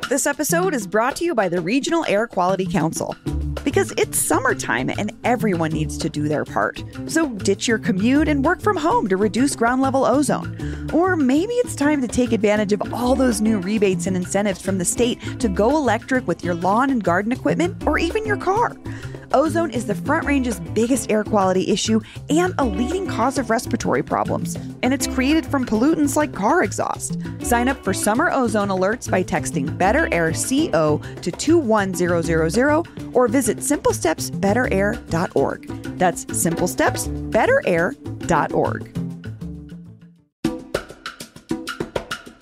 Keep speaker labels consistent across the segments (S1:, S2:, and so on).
S1: This episode is brought to you by the Regional Air Quality Council. Because it's summertime and everyone needs to do their part. So ditch your commute and work from home to reduce ground level ozone. Or maybe it's time to take advantage of all those new rebates and incentives from the state to go electric with your lawn and garden equipment or even your car. Ozone is the Front Range's biggest air quality issue and a leading cause of respiratory problems. And it's created from pollutants like car exhaust. Sign up for summer ozone alerts by texting Better Air CO to 21000 or visit simplestepsbetterair.org. That's simplestepsbetterair.org.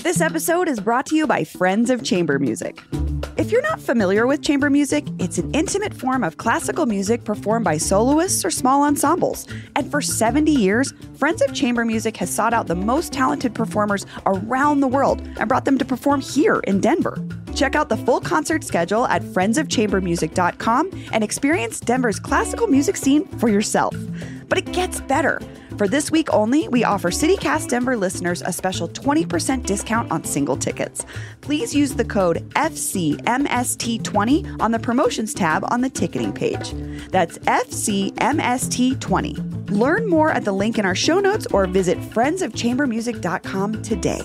S1: This episode is brought to you by Friends of Chamber Music. If you're not familiar with chamber music, it's an intimate form of classical music performed by soloists or small ensembles. And for 70 years, Friends of Chamber Music has sought out the most talented performers around the world and brought them to perform here in Denver. Check out the full concert schedule at friendsofchambermusic.com and experience Denver's classical music scene for yourself. But it gets better. For this week only, we offer CityCast Denver listeners a special 20% discount on single tickets. Please use the code FCMST20 on the promotions tab on the ticketing page. That's FCMST20. Learn more at the link in our show notes or visit friendsofchambermusic.com today.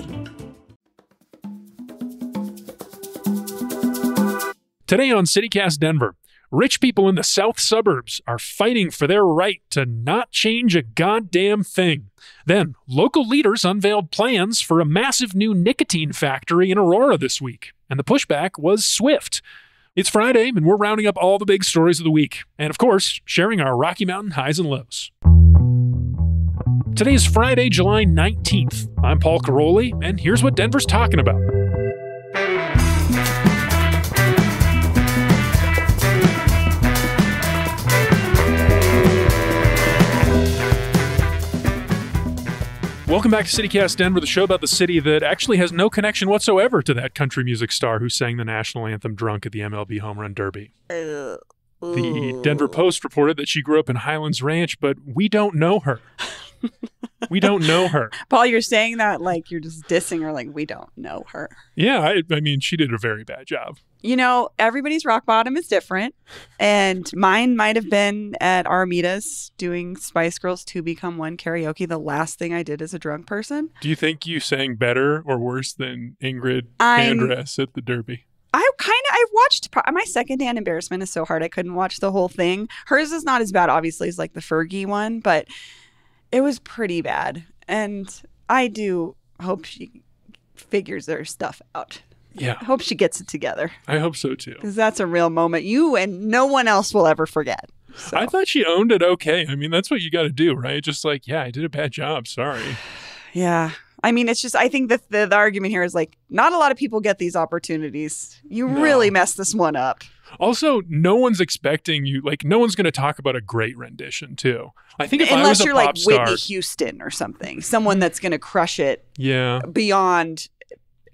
S2: Today on CityCast Denver, rich people in the south suburbs are fighting for their right to not change a goddamn thing. Then, local leaders unveiled plans for a massive new nicotine factory in Aurora this week, and the pushback was swift. It's Friday, and we're rounding up all the big stories of the week, and of course, sharing our Rocky Mountain highs and lows. Today is Friday, July 19th. I'm Paul Caroli, and here's what Denver's talking about. Welcome back to CityCast Denver, the show about the city that actually has no connection whatsoever to that country music star who sang the national anthem drunk at the MLB Home Run Derby. The Denver Post reported that she grew up in Highlands Ranch, but we don't know her. We don't know her.
S1: Paul, you're saying that like you're just dissing her, like we don't know her.
S2: Yeah, I mean, she did a very bad job.
S1: You know, everybody's rock bottom is different. And mine might have been at Armida's doing Spice Girls 2 Become One karaoke, the last thing I did as a drunk person.
S2: Do you think you sang better or worse than Ingrid Andress at the Derby?
S1: I watched, my second-hand embarrassment is so hard I couldn't watch the whole thing. Hers is not as bad, obviously, as like the Fergie one, but it was pretty bad. And I do hope she figures their stuff out.
S2: Yeah.
S1: I hope she gets it together.
S2: I hope so, too.
S1: Because that's a real moment you and no one else will ever forget. So.
S2: I thought she owned it okay. I mean, that's what you got to do, right? Just like, yeah, I did a bad job. Sorry.
S1: Yeah. I mean, it's just, I think that the argument here is like, not a lot of people get these opportunities. You really messed this one up.
S2: Also, no one's expecting you, like, no one's going to talk about a great rendition, too. I think if
S1: Unless
S2: I was a
S1: you're
S2: pop
S1: like
S2: star,
S1: Whitney Houston or something, someone that's going to crush it beyond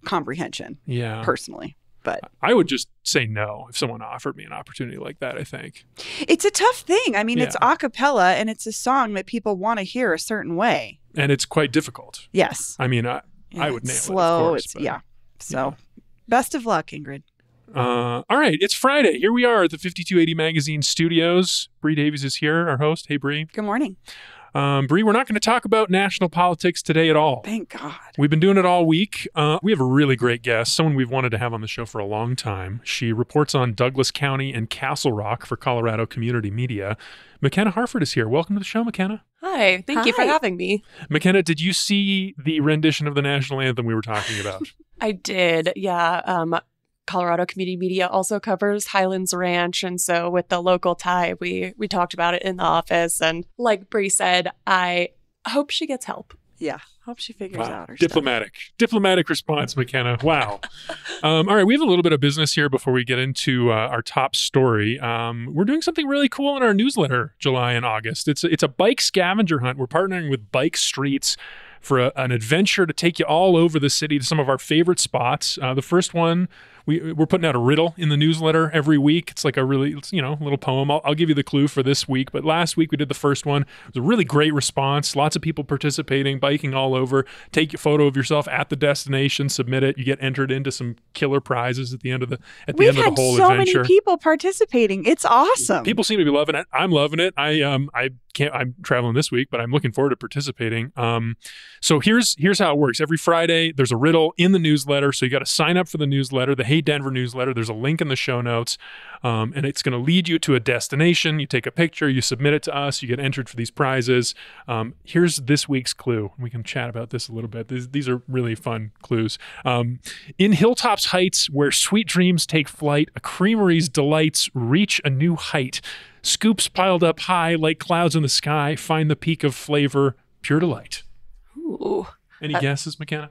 S1: comprehension, personally. But
S2: I would just say no if someone offered me an opportunity like that, I think.
S1: It's a tough thing. I mean, it's a cappella and it's a song that people want to hear a certain way.
S2: And it's quite difficult.
S1: Yes.
S2: I mean, I would nail
S1: slow.
S2: it, of course.
S1: So best of luck, Ingrid.
S2: All right. It's Friday. Here we are at the 5280 Magazine studios. Bree Davies is here, our host. Hey, Bree.
S1: Good morning.
S2: Bree, we're not going to talk about national politics today at all.
S1: Thank God.
S2: We've been doing it all week. We have a really great guest, someone we've wanted to have on the show for a long time. She reports on Douglas County and Castle Rock for Colorado Community Media. McKenna Harford is here. Welcome to the show, McKenna.
S3: Hi. Thank you for having me.
S2: McKenna, did you see the rendition of the national anthem we were talking about?
S3: I did, yeah. Colorado Community Media also covers Highlands Ranch. And so with the local tie, we talked about it in the office. And like Bree said, I hope she gets help.
S1: Yeah. Hope she figures out her
S2: Diplomatic response, McKenna. Wow. All right. We have a little bit of business here before we get into our top story. We're doing something really cool in our newsletter, July and August. It's a bike scavenger hunt. We're partnering with Bike Streets for an adventure to take you all over the city to some of our favorite spots. The first one we're putting out a riddle in the newsletter every week. It's like a really, little poem. I'll give you the clue for this week. But last week we did the first one. It was a really great response. Lots of people participating, biking all over. Take a photo of yourself at the destination, submit it. You get entered into some killer prizes at the end of the whole adventure.
S1: We've had so many people participating. It's awesome.
S2: People seem to be loving it. I'm loving it. I'm traveling this week, but I'm looking forward to participating. So here's how it works. Every Friday, there's a riddle in the newsletter. So you got to sign up for the newsletter, the Hey Denver newsletter. There's a link in the show notes, and it's going to lead you to a destination. You take a picture, you submit it to us, you get entered for these prizes. Here's this week's clue. We can chat about this a little bit. These are really fun clues. In Hilltops Heights, where sweet dreams take flight, a creamery's delights reach a new height. Scoops piled up high like clouds in the sky find the peak of flavor, pure delight.
S3: Ooh.
S2: Any guesses, McKenna?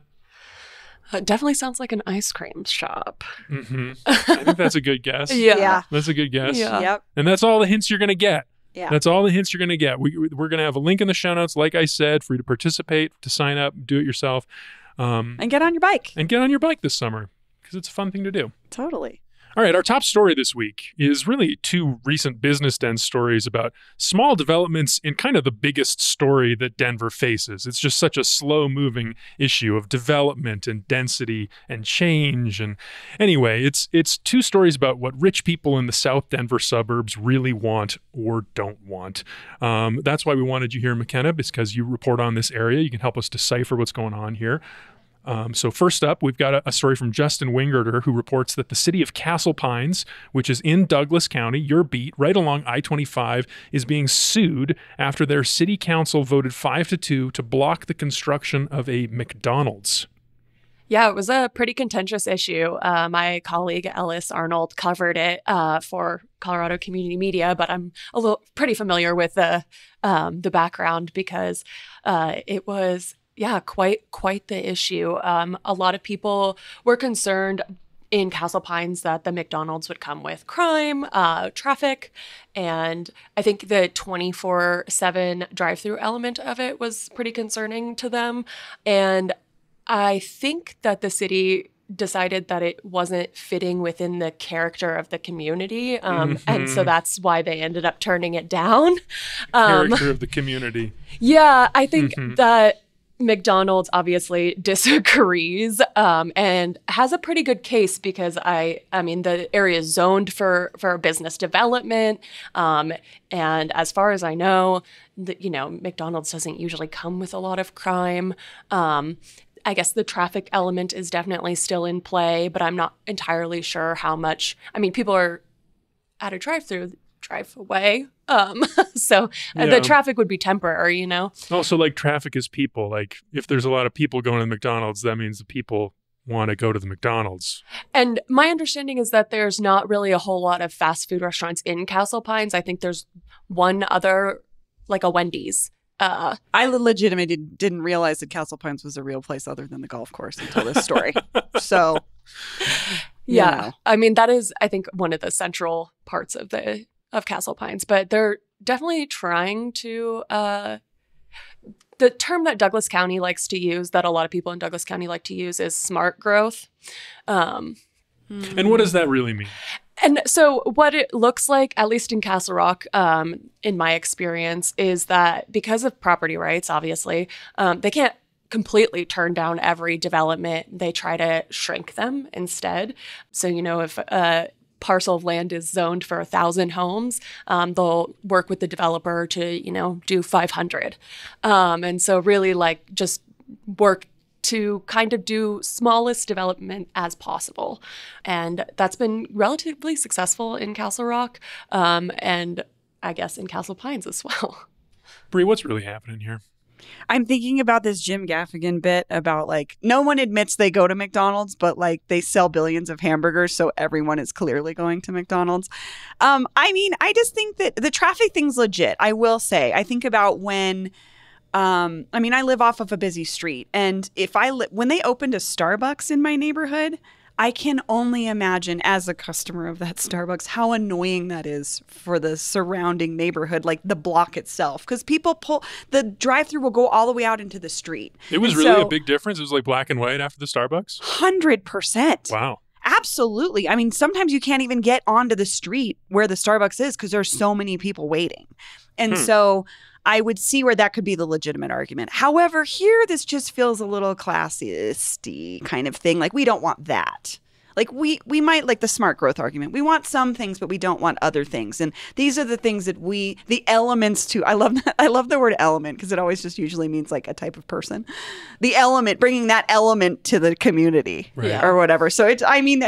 S3: It definitely sounds like an ice cream shop.
S2: Mm-hmm. I think that's a good guess.
S3: Yeah.
S2: That's a good guess.
S3: Yeah.
S1: Yep.
S2: And that's all the hints you're going to get.
S1: Yeah.
S2: That's all the hints you're going to get. We're going to have a link in the show notes, like I said, for you to participate, to sign up, do it yourself.
S1: And get on your bike.
S2: And get on your bike this summer, because it's a fun thing to do.
S1: Totally.
S2: All right, our top story this week is really two recent business den stories about small developments in kind of the biggest story that Denver faces. It's just such a slow-moving issue of development and density and change. And anyway, it's two stories about what rich people in the South Denver suburbs really want or don't want. That's why we wanted you here, McKenna, because you report on this area. You can help us decipher what's going on here. So first up, we've got a story from Justin Wingerter, who reports that the city of Castle Pines, which is in Douglas County, your beat, right along I-25, is being sued after their city council voted 5-2 to block the construction of a McDonald's.
S3: Yeah, it was a pretty contentious issue. My colleague Ellis Arnold covered it for Colorado Community Media, but I'm pretty familiar with the background because it was quite the issue. A lot of people were concerned in Castle Pines that the McDonald's would come with crime, traffic, and I think the 24/7 drive-through element of it was pretty concerning to them. And I think that the city decided that it wasn't fitting within the character of the community. And so that's why they ended up turning it down.
S2: Character of the community.
S3: Yeah, I think that McDonald's obviously disagrees and has a pretty good case because I mean the area is zoned for business development, and as far as I know, McDonald's doesn't usually come with a lot of crime. I guess the traffic element is definitely still in play, but I'm not entirely sure how much. I mean, people are at a drive away. So the traffic would be temporary,
S2: Also, like, traffic is people. Like, if there's a lot of people going to the McDonald's, that means the people want to go to the McDonald's.
S3: And my understanding is that there's not really a whole lot of fast food restaurants in Castle Pines. I think there's one other, like a Wendy's.
S1: I legitimately didn't realize that Castle Pines was a real place other than the golf course until this story. So,
S3: yeah. I mean, that is, I think, one of the central parts of Castle Pines, but they're definitely trying to, the term that Douglas County likes to use, that a lot of people in Douglas County like to use, is smart growth.
S2: And what does that really mean?
S3: And so what it looks like, at least in Castle Rock, in my experience, is that because of property rights, obviously, they can't completely turn down every development. They try to shrink them instead. So, if a parcel of land is zoned for 1,000 homes, they'll work with the developer to, do 500. And so really just work to kind of do smallest development as possible. And that's been relatively successful in Castle Rock, and I guess in Castle Pines as well.
S2: Bree, what's really happening here?
S1: I'm thinking about this Jim Gaffigan bit about no one admits they go to McDonald's, but they sell billions of hamburgers, so everyone is clearly going to McDonald's. I just think that the traffic thing's legit. I will say, I think about when I live off of a busy street, and when they opened a Starbucks in my neighborhood, I can only imagine as a customer of that Starbucks how annoying that is for the surrounding neighborhood, like the block itself, because the drive-through will go all the way out into the street.
S2: It was really a big difference. It was like black and white after the Starbucks.
S1: 100%.
S2: Wow.
S1: absolutely. I mean, sometimes you can't even get onto the street where the Starbucks is because there's so many people waiting. And so I would see where that could be the legitimate argument. However, here, this just feels a little classist-y kind of thing. Like, we don't want that. Like, we might like the smart growth argument. We want some things, but we don't want other things. And these are the things that the elements to, I love the word element because it always just usually means like a type of person. The element, bringing that element to the community or whatever. So it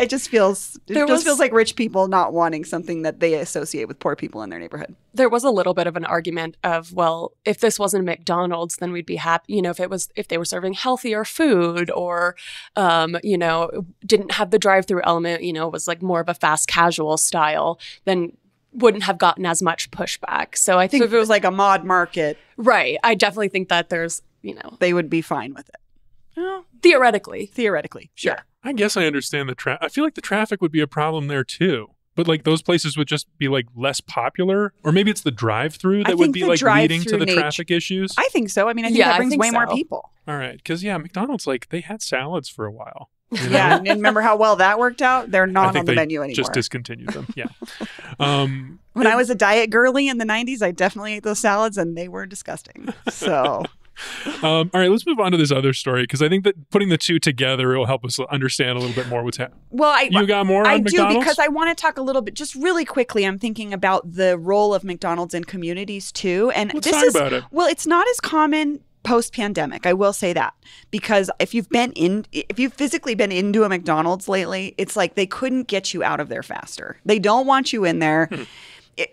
S1: just feels like rich people not wanting something that they associate with poor people in their neighborhood.
S3: There was a little bit of an argument of, well, if this wasn't a McDonald's, then we'd be happy. You know, if they were serving healthier food or, didn't have the drive-through element, was like more of a fast casual style, then wouldn't have gotten as much pushback. So I think
S1: if it was like a mod market.
S3: Right. I definitely think that there's,
S1: they would be fine with it.
S3: Well, theoretically,
S1: sure.
S3: Yeah.
S2: I guess I understand I feel like the traffic would be a problem there too. But like those places would just be like less popular, or maybe it's the drive-through that would be like leading to the traffic issues.
S1: I think so. I mean, I think that brings way more people.
S2: All right, because McDonald's they had salads for a while.
S1: Yeah, and remember how well that worked out? They're not on the menu anymore.
S2: Just discontinued them. Yeah.
S1: When I was a diet girly in the 90s, I definitely ate those salads, and they were disgusting. So.
S2: All right, let's move on to this other story because I think that putting the two together will help us understand a little bit more what's happening.
S1: Well,
S2: you got more on McDonald's?
S1: I do because I want to talk a little bit, just really quickly. I'm thinking about the role of McDonald's in communities too, and
S2: let's talk about it.
S1: Well, it's not as common post-pandemic. I will say that because if you've physically been into a McDonald's lately, it's like they couldn't get you out of there faster. They don't want you in there.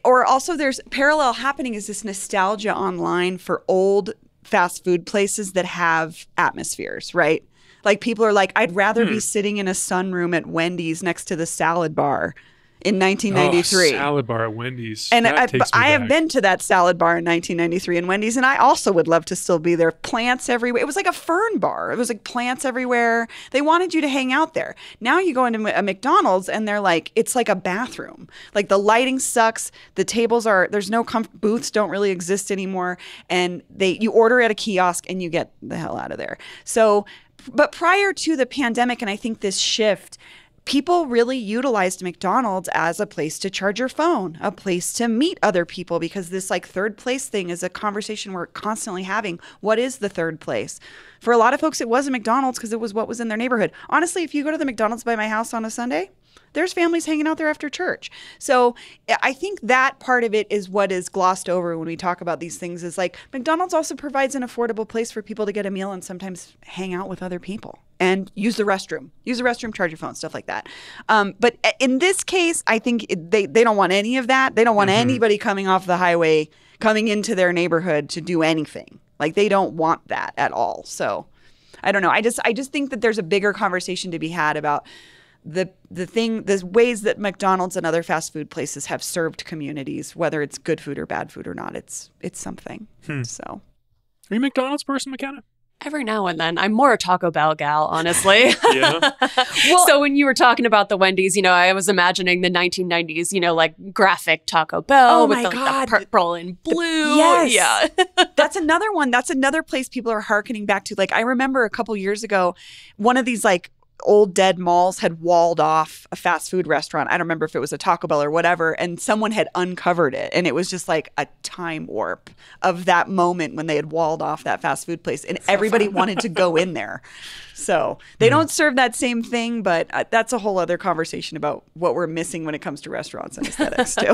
S1: Or also, there's parallel happening is this nostalgia online for old fast food places that have atmospheres, right? Like people are like, I'd rather be sitting in a sunroom at Wendy's next to the salad bar in 1993.
S2: Salad bar at Wendy's.
S1: And I have been to that salad bar in 1993 in Wendy's, and I also would love to still be there. Plants everywhere. It was like a fern bar. It was like plants everywhere. They wanted you to hang out there. Now you go into a McDonald's, and they're like, it's like a bathroom. Like the lighting sucks. The tables there's no booths don't really exist anymore. And you order at a kiosk, and you get the hell out of there. So, but prior to the pandemic, and I think this shift, people really utilized McDonald's as a place to charge your phone, a place to meet other people, because this like third place thing is a conversation we're constantly having. What is the third place? For a lot of folks, it was a McDonald's because it was what was in their neighborhood. Honestly, if you go to the McDonald's by my house on a Sunday, there's families hanging out there after church. So I think that part of it is what is glossed over when we talk about these things is like McDonald's also provides an affordable place for people to get a meal and sometimes hang out with other people and use the restroom, charge your phone, stuff like that. But in this case, I think they don't want any of that. They don't want anybody coming off the highway, coming into their neighborhood to do anything. Like they don't want that at all. So I don't know. I just think that there's a bigger conversation to be had about the ways that McDonald's and other fast food places have served communities, whether it's good food or bad food or not. It's something. So,
S2: are you a McDonald's person, McKenna?
S3: Every now and then. I'm more a Taco Bell gal, honestly.
S2: Yeah.
S3: Well, so when you were talking about the Wendy's, I was imagining the 1990s, like graphic Taco Bell with the purple and blue.
S1: Yes.
S3: Yeah.
S1: That's another one. That's another place people are hearkening back to. Like I remember a couple years ago, one of these like old dead malls had walled off a fast food restaurant. I don't remember if it was a Taco Bell or whatever, and someone had uncovered it, and it was just like a time warp of that moment when they had walled off that fast food place, and everybody wanted to go in there. So they don't serve that same thing, but that's a whole other conversation about what we're missing when it comes to restaurants and aesthetics too.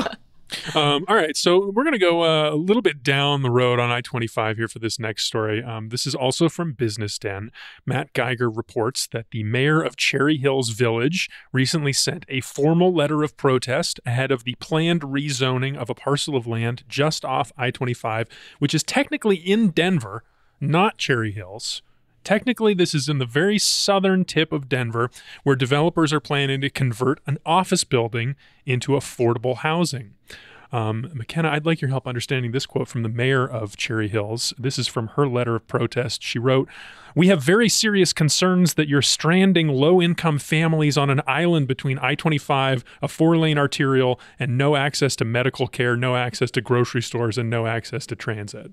S2: All right, so we're going to go a little bit down the road on I-25 here for this next story. This is also from Business Den. Matt Geiger reports that the mayor of Cherry Hills Village recently sent a formal letter of protest ahead of the planned rezoning of a parcel of land just off I-25, which is technically in Denver, not Cherry Hills. Technically, this is in the very southern tip of Denver, where developers are planning to convert an office building into affordable housing. McKenna, I'd like your help understanding this quote from the mayor of Cherry Hills. This is from her letter of protest. She wrote, "We have very serious concerns that you're stranding low-income families on an island between I-25, a 4-lane arterial, and no access to medical care, no access to grocery stores, and no access to transit."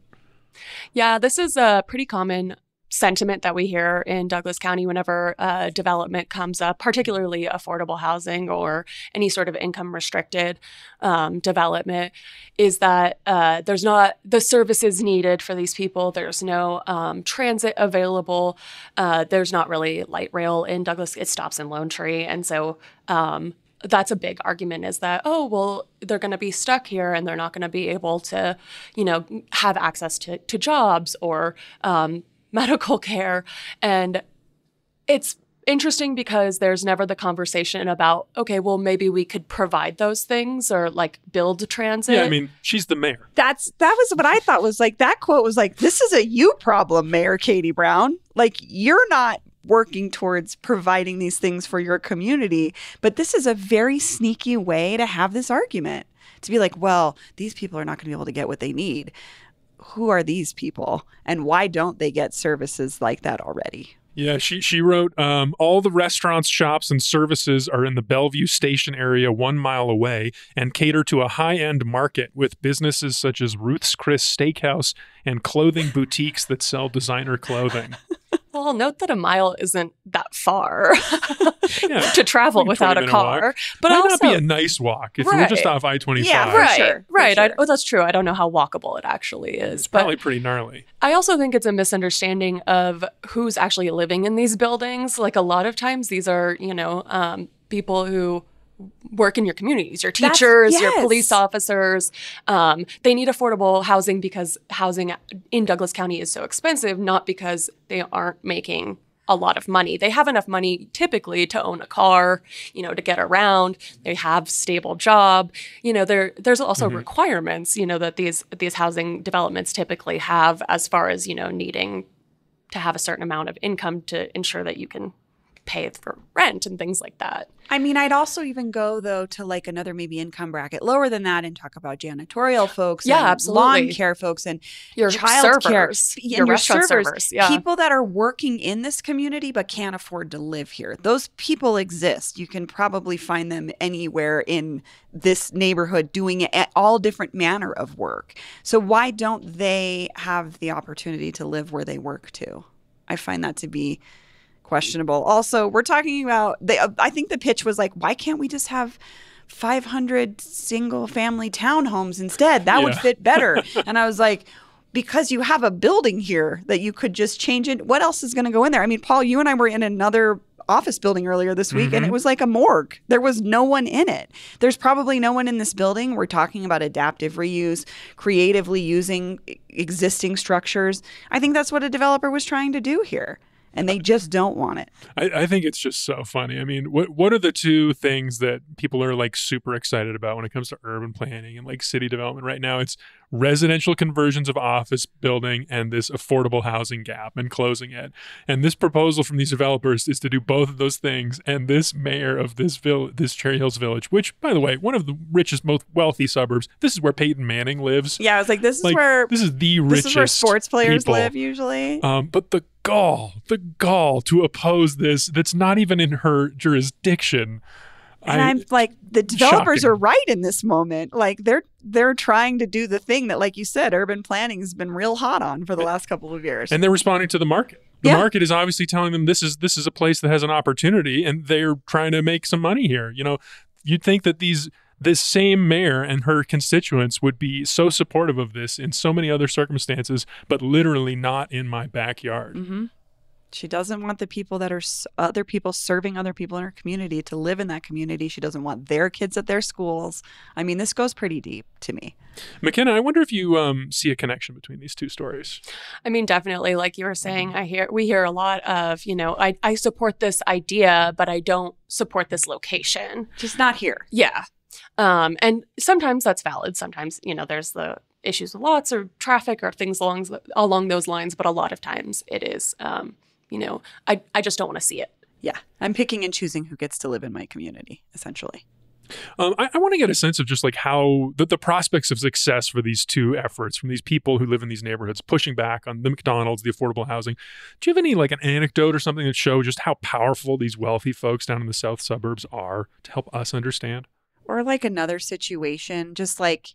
S3: Yeah, this is pretty common sentiment that we hear in Douglas County whenever development comes up, particularly affordable housing or any sort of income restricted development, is that there's not the services needed for these people. There's no transit available. There's not really light rail in Douglas. It stops in Lone Tree. And so that's a big argument, is that, oh, well, they're going to be stuck here and they're not going to be able to, have access to jobs or medical care. And it's interesting because there's never the conversation about, okay, well, maybe we could provide those things or like build transit.
S2: Yeah, I mean, she's the mayor.
S1: That was what I thought was like, that quote was like, this is a you problem, Mayor Katie Brown. Like, you're not working towards providing these things for your community. But this is a very sneaky way to have this argument, to be like, well, these people are not going to be able to get what they need. Who are these people and why don't they get services like that already?
S2: Yeah, she wrote, all the restaurants, shops, and services are in the Bellevue Station area 1 mile away and cater to a high-end market with businesses such as Ruth's Chris Steakhouse and clothing boutiques that sell designer clothing.
S3: Well, note that a mile isn't that far to travel without a car.
S2: Walk.
S3: But
S2: might
S3: also,
S2: not be a nice walk if you were just off I-25.
S1: Yeah, for sure.
S3: Right.
S1: For sure.
S3: That's true. I don't know how walkable it actually is.
S2: It's probably pretty gnarly.
S3: I also think it's a misunderstanding of who's actually living in these buildings. Like, a lot of times these are, people who work in your communities, your teachers, your police officers. They need affordable housing because housing in Douglas County is so expensive, not because they aren't making a lot of money. They have enough money typically to own a car, to get around. They have stable job. There's also requirements, that these housing developments typically have, as far as, needing to have a certain amount of income to ensure that you can pay for rent and things like that.
S1: I mean, I'd also even go, though, to like another maybe income bracket lower than that and talk about janitorial folks and
S3: absolutely.
S1: lawn care folks and
S3: your
S1: child care.
S3: Your restaurant servers. Yeah.
S1: People that are working in this community but can't afford to live here. Those people exist. You can probably find them anywhere in this neighborhood doing all different manner of work. So why don't they have the opportunity to live where they work too? I find that to be questionable. Also, we're talking about, I think the pitch was like, why can't we just have 500 single family townhomes instead? That would fit better. And I was like, because you have a building here that you could just change it. What else is going to go in there? I mean, Paul, you and I were in another office building earlier this week and it was like a morgue. There was no one in it. There's probably no one in this building. We're talking about adaptive reuse, creatively using existing structures. I think that's what a developer was trying to do here. And they just don't want it.
S2: I think it's just so funny. I mean, what are the two things that people are like super excited about when it comes to urban planning and like city development right now? It's residential conversions of office building and this affordable housing gap and closing it. And this proposal from these developers is to do both of those things. And this mayor of this Cherry Hills Village, which, by the way, one of the richest, most wealthy suburbs, this is where Peyton Manning lives.
S1: Yeah, I was like, this is the richest. This is where sports players live usually.
S2: But the gall to oppose this, that's not even in her jurisdiction.
S1: And I'm like, the developers are right in this moment. Like, they're trying to do the thing that, like you said, urban planning has been real hot on for the last couple of years.
S2: And they're responding to the market. The market is obviously telling them this is a place that has an opportunity, and they're trying to make some money here. You'd think that this same mayor and her constituents would be so supportive of this in so many other circumstances, but literally not in my backyard.
S1: Mm-hmm. She doesn't want the people that are other people serving other people in her community to live in that community. She doesn't want their kids at their schools. I mean, this goes pretty deep to me.
S2: McKenna, I wonder if you see a connection between these two stories.
S3: I mean, definitely. Like you were saying, we hear a lot of, I support this idea, but I don't support this location.
S1: Just not here.
S3: Yeah. And sometimes that's valid. Sometimes, there's the issues with lots or traffic or things along those lines. But a lot of times it is, I just don't want to see it.
S1: Yeah. I'm picking and choosing who gets to live in my community, essentially.
S2: I want to get a sense of just like how the prospects of success for these two efforts from these people who live in these neighborhoods, pushing back on the McDonald's, the affordable housing. Do you have any like an anecdote or something that show just how powerful these wealthy folks down in the south suburbs are to help us understand?
S1: Or like another situation, just like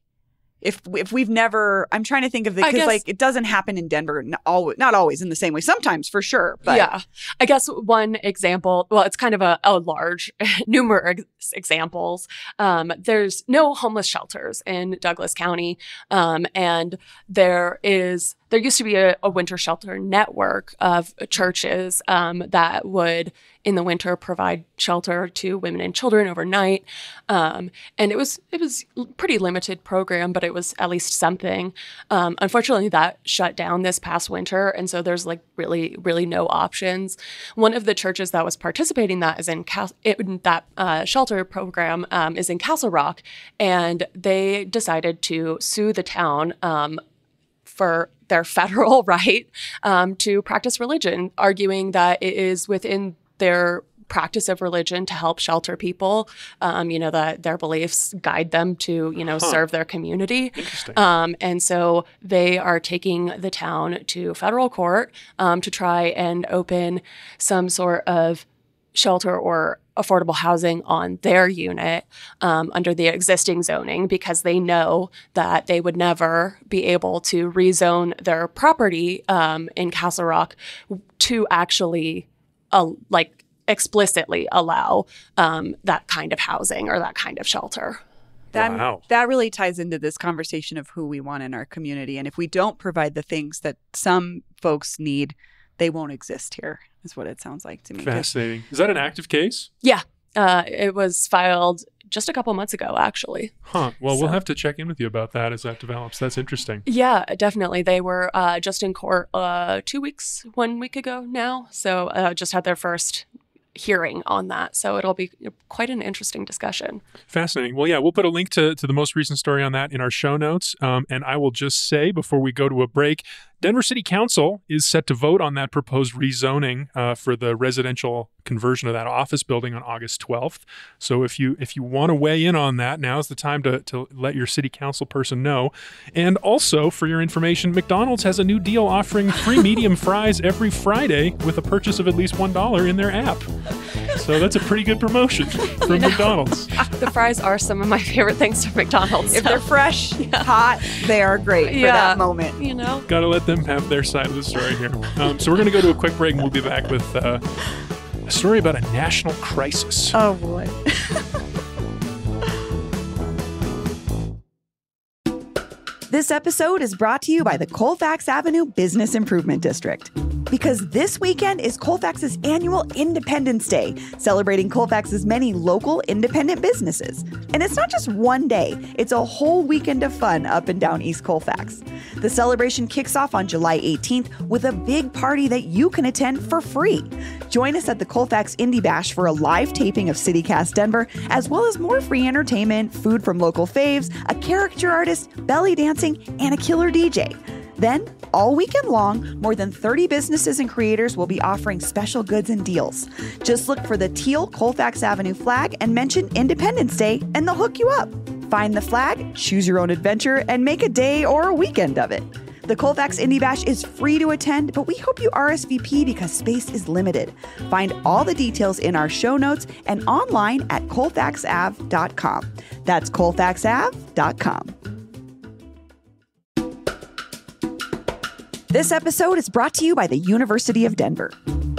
S1: If we've never, I'm trying to think of because like it doesn't happen in Denver, not always in the same way. Sometimes for sure, but
S3: yeah, I guess one example. Well, it's kind of a large, numerous examples. There's no homeless shelters in Douglas County, and there used to be a winter shelter network of churches that would, in the winter, provide shelter to women and children overnight. And it was a pretty limited program, but it was at least something. Unfortunately, that shut down this past winter, and so there's like really, really no options. One of the churches that was participating in that is in that shelter program is in Castle Rock, and they decided to sue the town for their federal right to practice religion, arguing that it is within their practice of religion to help shelter people, that their beliefs guide them to, serve their community.
S2: Interesting.
S3: And so they are taking the town to federal court to try and open some sort of shelter or affordable housing on their unit under the existing zoning, because they know that they would never be able to rezone their property in Castle Rock to actually explicitly allow that kind of housing or that kind of shelter.
S1: That really ties into this conversation of who we want in our community. And if we don't provide the things that some folks need, they won't exist here, is what it sounds like to me.
S2: Fascinating. Is that an active case?
S3: Yeah. It was filed just a couple months ago, actually.
S2: Well, we'll have to check in with you about that as that develops. That's interesting.
S3: Yeah, definitely. They were just in court 1 week ago now. So just had their first hearing on that. So it'll be quite an interesting discussion.
S2: Fascinating. Well, yeah, we'll put a link to the most recent story on that in our show notes. And I will just say before we go to a break, Denver City Council is set to vote on that proposed rezoning for the residential conversion of that office building on August 12th. So if you want to weigh in on that, now's the time to let your city council person know. And also, for your information, McDonald's has a new deal offering free medium fries every Friday with a purchase of at least $1 in their app. So that's a pretty good promotion from McDonald's.
S3: The fries are some of my favorite things from McDonald's.
S1: If they're fresh, hot, they are great for that moment.
S2: Got to let them have their side of the story here. So we're going to go to a quick break, and we'll be back with a story about a national crisis.
S1: Oh, boy. This episode is brought to you by the Colfax Avenue Business Improvement District. Because this weekend is Colfax's annual Independence Day, celebrating Colfax's many local independent businesses. And it's not just one day, it's a whole weekend of fun up and down East Colfax. The celebration kicks off on July 18th with a big party that you can attend for free. Join us at the Colfax Indie Bash for a live taping of CityCast Denver, as well as more free entertainment, food from local faves, a character artist, belly dancing, and a killer DJ. Then, all weekend long, more than 30 businesses and creators will be offering special goods and deals. Just look for the teal Colfax Avenue flag and mention Independence Day, and they'll hook you up. Find the flag, choose your own adventure, and make a day or a weekend of it. The Colfax Indie Bash is free to attend, but we hope you RSVP because space is limited. Find all the details in our show notes and online at colfaxav.com. That's colfaxav.com. This episode is brought to you by the University of Denver.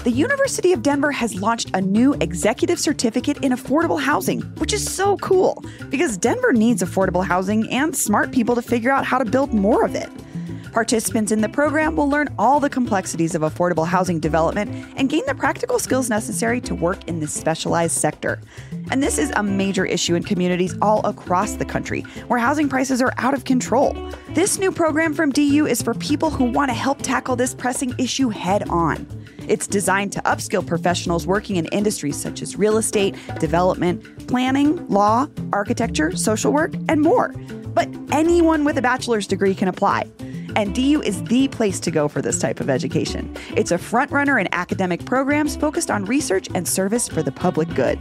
S1: The University of Denver has launched a new executive certificate in affordable housing, which is so cool because Denver needs affordable housing and smart people to figure out how to build more of it. Participants in the program will learn all the complexities of affordable housing development and gain the practical skills necessary to work in this specialized sector. And this is a major issue in communities all across the country where housing prices are out of control. This new program from DU is for people who want to help tackle this pressing issue head on. It's designed to upskill professionals working in industries such as real estate, development, planning, law, architecture, social work, and more. But anyone with a bachelor's degree can apply. And DU is the place to go for this type of education. It's a front runner in academic programs focused on research and service for the public good.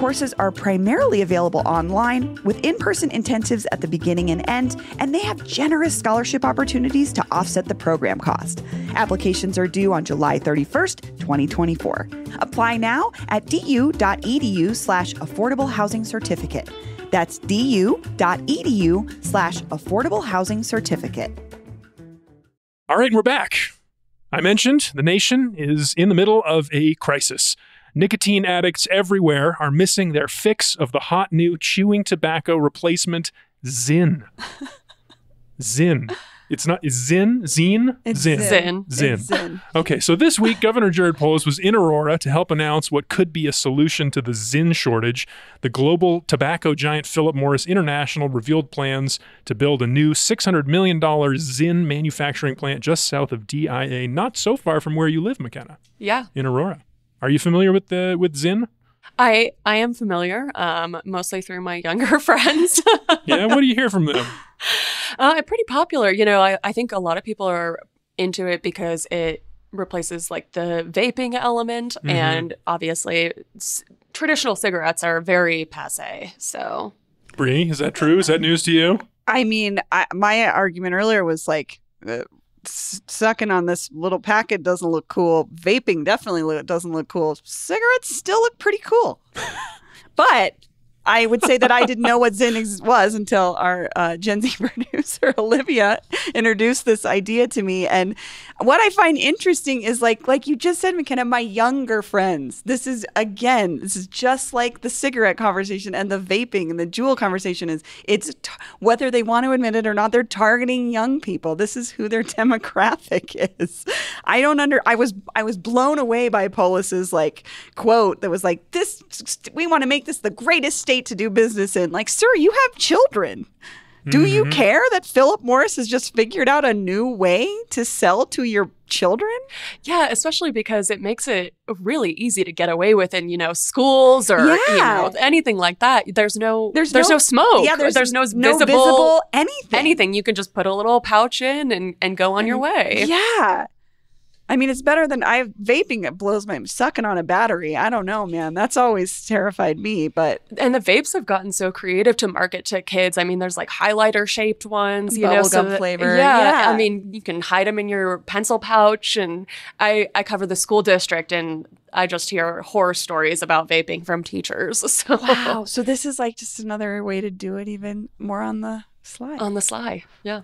S1: courses are primarily available online with in-person intensives at the beginning and end, and they have generous scholarship opportunities to offset the program cost. Applications are due on July 31st, 2024. Apply now at du.edu/affordable housing certificate. That's du.edu/affordable housing certificate.
S2: All right, we're back. I mentioned the nation is in the middle of a crisis. Nicotine addicts everywhere are missing their fix of the hot new chewing tobacco replacement, Zyn. Zyn. It's not, is Zyn? Zine?
S3: It's
S2: Zyn.
S3: Zyn.
S2: Zyn.
S3: It's Zyn.
S2: Okay, so this week, Governor Jared Polis was in Aurora to help announce what could be a solution to the Zyn shortage. The global tobacco giant Philip Morris International revealed plans to build a new $600 million Zyn manufacturing plant just south of DIA, not so far from where you live, McKenna.
S3: Yeah.
S2: In Aurora. Are you familiar with Zyn?
S3: I am familiar, mostly through my younger friends.
S2: Yeah, what do you hear from them?
S3: Pretty popular. You know, I think a lot of people are into it because it replaces like the vaping element, and obviously traditional cigarettes are very passé. So,
S2: Bree, is that true? Is that news to you?
S1: I mean, my argument earlier was like, sucking on this little packet doesn't look cool. Vaping definitely doesn't look cool. Cigarettes still look pretty cool. But I would say that I didn't know what Zyn was until our Gen Z producer, Olivia, introduced this idea to me. And what I find interesting is like you just said, McKenna, my younger friends. This is just like the cigarette conversation and the vaping and the Juul conversation whether they want to admit it or not, they're targeting young people. This is who their demographic is. I was blown away by Polis's like quote that was like, we want to make this the greatest state to do business in. Like, sir, you have children. Do you care that Philip Morris has just figured out a new way to sell to your children?
S3: Yeah, especially because it makes it really easy to get away with in, schools or anything like that. There's no smoke.
S1: Yeah,
S3: there's no visible anything. You can just put a little pouch in and go on your way.
S1: Yeah. I mean, it's better than vaping. It blows sucking on a battery. I don't know, man. That's always terrified me.
S3: And the vapes have gotten so creative to market to kids. I mean, there's like highlighter shaped ones,
S1: bubblegum flavor.
S3: Yeah. I mean, you can hide them in your pencil pouch. And I cover the school district, and I just hear horror stories about vaping from teachers. So.
S1: Wow. So this is like just another way to do it even more on the sly.
S3: On the sly. Yeah.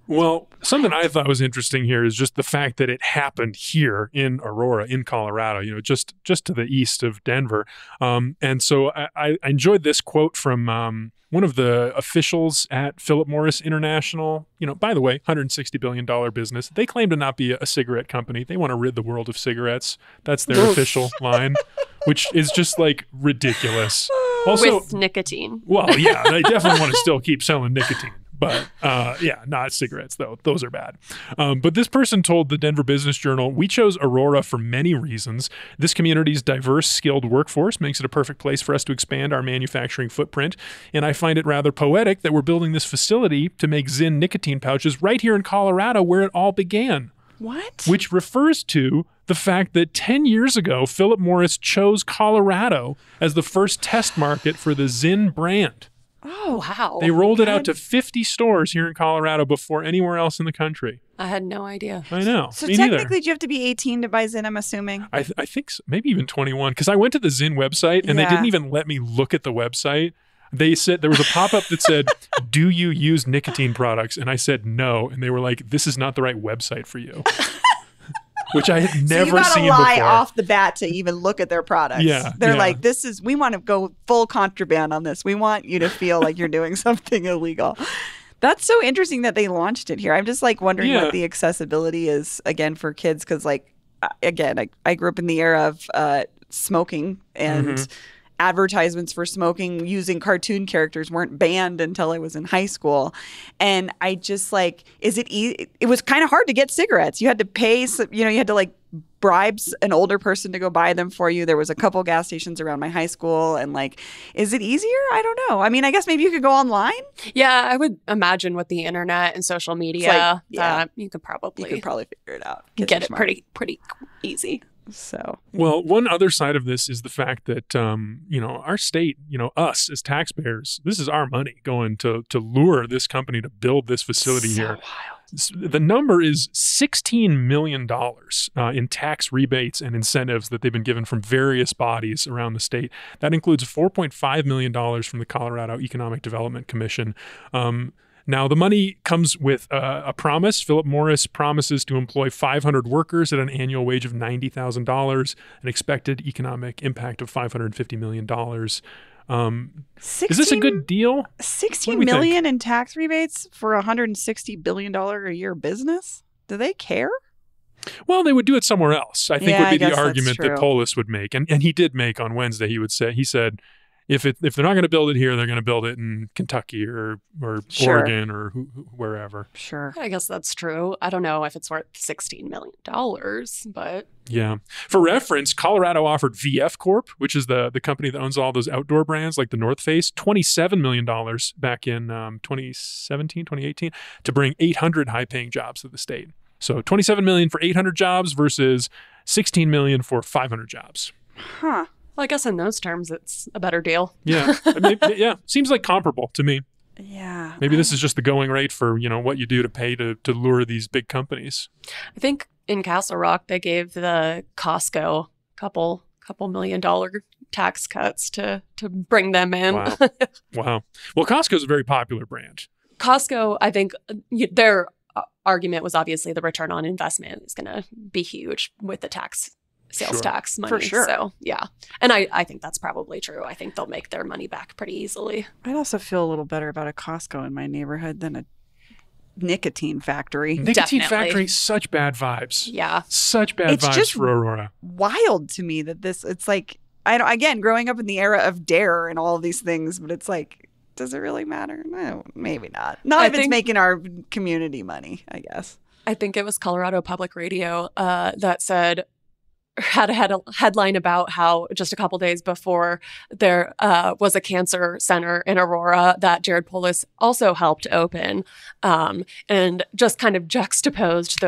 S2: Well, something I thought was interesting here is just the fact that it happened here in Aurora, in Colorado, just to the east of Denver. And so I enjoyed this quote from one of the officials at Philip Morris International. By the way, $160 billion business. They claim to not be a cigarette company. They want to rid the world of cigarettes. That's their official line, which is just like ridiculous. Also,
S3: with nicotine.
S2: Well, yeah, they definitely want to still keep selling nicotine. But not cigarettes, though. Those are bad. But this person told the Denver Business Journal, "We chose Aurora for many reasons. This community's diverse, skilled workforce makes it a perfect place for us to expand our manufacturing footprint. And I find it rather poetic that we're building this facility to make Zyn nicotine pouches right here in Colorado where it all began."
S1: What?
S2: Which refers to the fact that 10 years ago, Philip Morris chose Colorado as the first test market for the Zyn brand.
S1: Oh, wow.
S2: They rolled it out to 50 stores here in Colorado before anywhere else in the country.
S3: I had no idea.
S2: I know.
S1: So
S2: Me
S1: technically,
S2: neither.
S1: do you have to be 18 to buy Zyn, I'm assuming?
S2: I think so. Maybe even 21. Because I went to the Zyn website and they didn't even let me look at the website. They said there was a pop-up that said, "Do you use nicotine products?" And I said no. And they were like, "This is not the right website for you." Which I had never seen before.
S1: You gotta lie off the bat to even look at their products.
S2: Yeah,
S1: They're like, we want to go full contraband on this. We want you to feel like you're doing something illegal. That's so interesting that they launched it here. I'm just like wondering what the accessibility is again for kids. Cause like, again, I grew up in the era of smoking and advertisements for smoking using cartoon characters weren't banned until I was in high school. And I just like, it was kind of hard to get cigarettes. You had to pay, you had to like bribes an older person to go buy them for you. There was a couple gas stations around my high school. And like, is it easier? I don't know. I mean, I guess maybe you could go online.
S3: Yeah, I would imagine with the internet and social media, you could probably
S1: figure it out.
S3: Get it pretty easy.
S1: So,
S2: well, one other side of this is the fact that, our state, us as taxpayers, this is our money going to lure this company to build this facility here.
S1: Wild.
S2: The number is $16 million in tax rebates and incentives that they've been given from various bodies around the state. That includes $4.5 million from the Colorado Economic Development Commission. Now, the money comes with a promise. Philip Morris promises to employ 500 workers at an annual wage of $90,000, an expected economic impact of $550 million. Is this a good deal?
S1: $16 million in tax rebates for a $160 billion a year business? Do they care?
S2: Well, they would do it somewhere else, I think would be the argument that
S1: true.
S2: Polis would make. And he did make on Wednesday. He said, if they're not going to build it here, they're going to build it in Kentucky or
S1: Sure.
S2: Oregon or wherever.
S1: Sure.
S3: I guess that's true. I don't know if it's worth $16 million, but
S2: Yeah. For reference, Colorado offered VF Corp, which is the company that owns all those outdoor brands like the North Face, $27 million back in 2017, 2018 to bring 800 high-paying jobs to the state. So $27 million for 800 jobs versus $16 million for 500 jobs.
S1: Huh.
S3: well, I guess in those terms, it's a better deal.
S2: Yeah. Seems like comparable to me.
S1: Yeah.
S2: Maybe this is just the going rate for, what you do to pay to lure these big companies.
S3: I think in Castle Rock, they gave the Costco couple $2 million tax cuts to bring them in.
S2: Wow. Well, Costco's a very popular brand.
S3: Costco, I think their argument was obviously the return on investment is going to be huge with the sales tax money.
S1: For sure.
S3: So, yeah. And I think that's probably true. I think they'll make their money back pretty easily.
S1: I'd also feel a little better about a Costco in my neighborhood than a nicotine factory.
S2: Nicotine
S3: Definitely.
S2: factory, such bad vibes.
S3: Yeah.
S2: Such bad
S1: It's
S2: vibes
S1: just
S2: for Aurora.
S1: Wild to me that it's like, again, growing up in the era of DARE and all of these things, but it's like, does it really matter? No, maybe not. Not if it's making our community money, I guess.
S3: I think it was Colorado Public Radio that had a headline about how just a couple days before there was a cancer center in Aurora that Jared Polis also helped open, and just kind of juxtaposed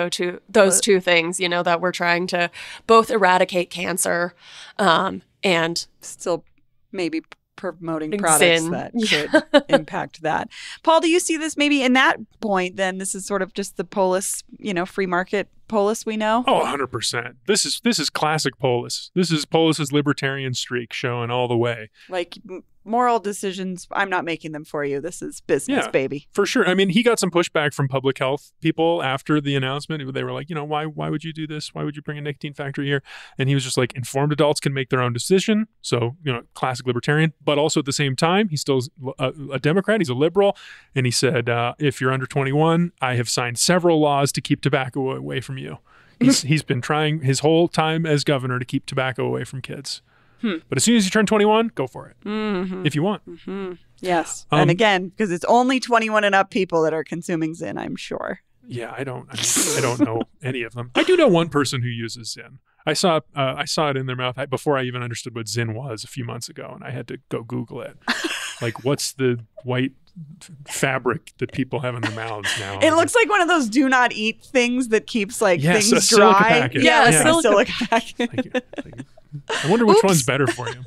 S3: those two things, that we're trying to both eradicate cancer and
S1: still maybe promoting products
S3: sin.
S1: that could impact that. Paul, do you see this maybe in that point? Then this is sort of just the Polis, free market Polis we know.
S2: Oh, 100%. This is classic Polis. This is Polis's libertarian streak showing all the way.
S1: Like moral decisions, I'm not making them for you. This is business, baby.
S2: For sure. I mean, he got some pushback from public health people after the announcement. They were like, why would you do this? Why would you bring a nicotine factory here? And he was just like, informed adults can make their own decision. So, classic libertarian. But also at the same time, he's still a Democrat. He's a liberal. And he said, if you're under 21, I have signed several laws to keep tobacco away from you. He's been trying his whole time as governor to keep tobacco away from kids. But as soon as you turn 21, go for it. If you want.
S1: Yes. And again, because it's only 21 and up people that are consuming Zyn, I'm sure.
S2: Yeah, I don't know any of them. I do know one person who uses Zyn. I saw it in their mouth before I even understood what Zyn was a few months ago, and I had to go Google it. Like, what's the white fabric that people have in their mouths now?
S1: It looks like one of those do not eat things that keeps things
S2: a silica
S1: dry.
S2: packet.
S1: A silica packet.
S2: I wonder which one's better for you.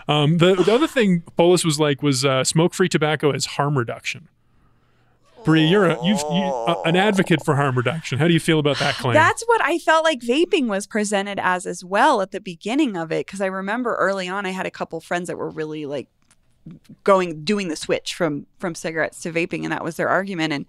S2: The other thing Polis was smoke-free tobacco as harm reduction. Bree, you're an advocate for harm reduction. How do you feel about that claim?
S1: That's what I felt like vaping was presented as well at the beginning of it. Because I remember early on, I had a couple friends that were really doing the switch from cigarettes to vaping, and that was their argument. And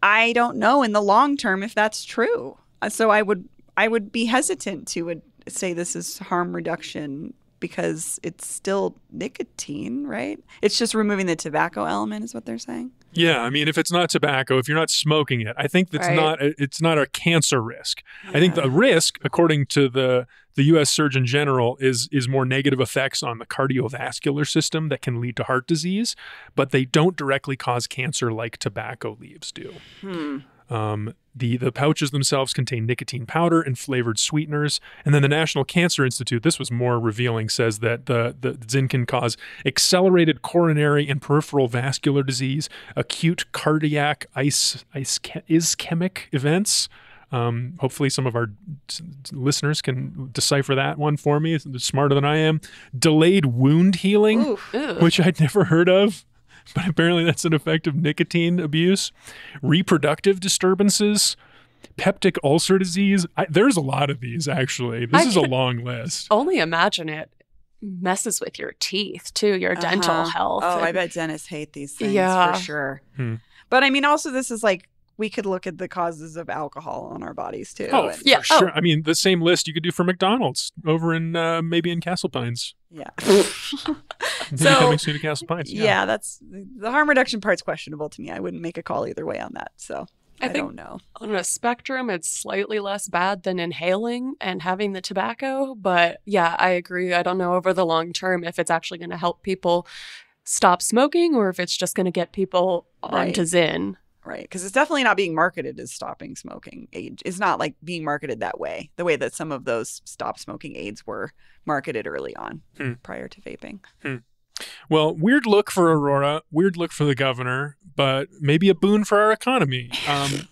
S1: I don't know in the long term if that's true. So I would be hesitant to say this is harm reduction because it's still nicotine, right? It's just removing the tobacco element is what they're saying.
S2: Yeah, I mean, if it's not tobacco, if you're not smoking it, I think it's not a cancer risk. Yeah. I think the risk, according to the U.S. Surgeon General, is more negative effects on the cardiovascular system that can lead to heart disease, but they don't directly cause cancer like tobacco leaves do. The pouches themselves contain nicotine powder and flavored sweeteners. And then the National Cancer Institute, this was more revealing, says that the Zyn can cause accelerated coronary and peripheral vascular disease, acute cardiac ischemic events, Hopefully some of our listeners can decipher that one for me. They're smarter than I am. Delayed wound healing, which I'd never heard of, but apparently that's an effect of nicotine abuse. Reproductive disturbances, peptic ulcer disease. There's a lot of these, actually. This is a long list.
S3: Only imagine it messes with your teeth, too, your dental health.
S1: Oh, I bet dentists hate these things for sure. But I mean, also, this is like, we could look at the causes of alcohol on our bodies, too.
S2: Oh, for sure. I mean, the same list you could do for McDonald's over in maybe in Castle Pines.
S1: Yeah.
S2: So makes me to Castle Pines.
S1: Yeah, that's the harm reduction part's questionable to me. I wouldn't make a call either way on that. So I don't know.
S3: On a spectrum, it's slightly less bad than inhaling and having the tobacco. But yeah, I agree. I don't know over the long term if it's actually going to help people stop smoking or if it's just going to get people onto Zyn.
S1: Right. Because it's definitely not being marketed as stopping smoking aid. It's not like being marketed that way, the way that some of those stop smoking aids were marketed early on prior to vaping.
S2: Well, weird look for Aurora, weird look for the governor, but maybe a boon for our economy.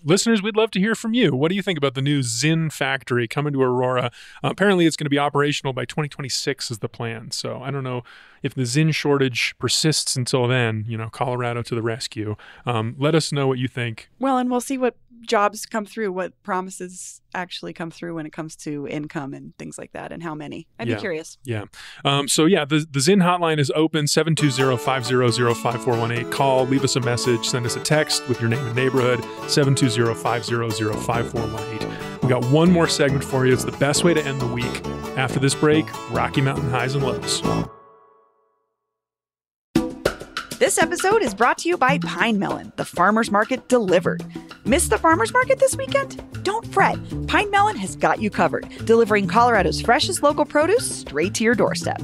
S2: Listeners, we'd love to hear from you. What do you think about the new Zyn factory coming to Aurora? Apparently, it's going to be operational by 2026 is the plan. So I don't know if the Zyn shortage persists until then. Colorado to the rescue. Let us know what you think.
S1: Well, and we'll see what jobs come through, what promises actually come through when it comes to income and things like that, and how many. I'd be curious.
S2: Yeah. The Zyn hotline is open, 720-500-5418. Call, leave us a message, send us a text with your name and neighborhood, 720-500-5418. We got one more segment for you. It's the best way to end the week. After this break, Rocky Mountain highs and lows.
S1: This episode is brought to you by Pine Melon, the farmer's market delivered. Miss the farmer's market this weekend? Don't fret. Pine Melon has got you covered, delivering Colorado's freshest local produce straight to your doorstep.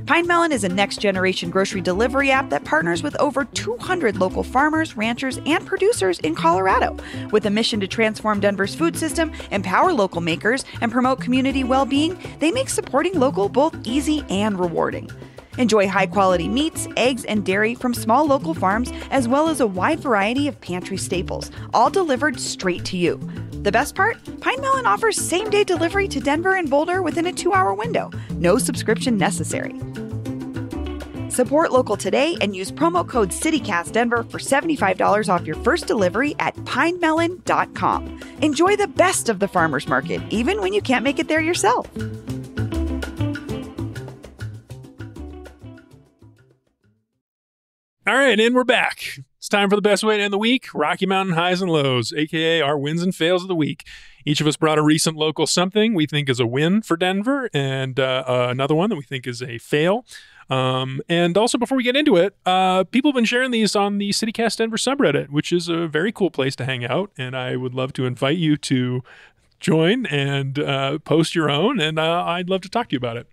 S1: Pine Melon is a next-generation grocery delivery app that partners with over 200 local farmers, ranchers, and producers in Colorado. With a mission to transform Denver's food system, empower local makers, and promote community well-being, they make supporting local both easy and rewarding. Enjoy high-quality meats, eggs, and dairy from small local farms, as well as a wide variety of pantry staples, all delivered straight to you. The best part? Pine Melon offers same-day delivery to Denver and Boulder within a 2-hour window. No subscription necessary. Support local today and use promo code CityCastDenver for $75 off your first delivery at pinemelon.com. Enjoy the best of the farmers market, even when you can't make it there yourself.
S2: All right, and we're back. It's time for the best way to end the week, Rocky Mountain highs and lows, a.k.a. our wins and fails of the week. Each of us brought a recent local something we think is a win for Denver and another one that we think is a fail. And also, before we get into it, people have been sharing these on the CityCast Denver subreddit, which is a very cool place to hang out. And I would love to invite you to join and post your own, and I'd love to talk to you about it.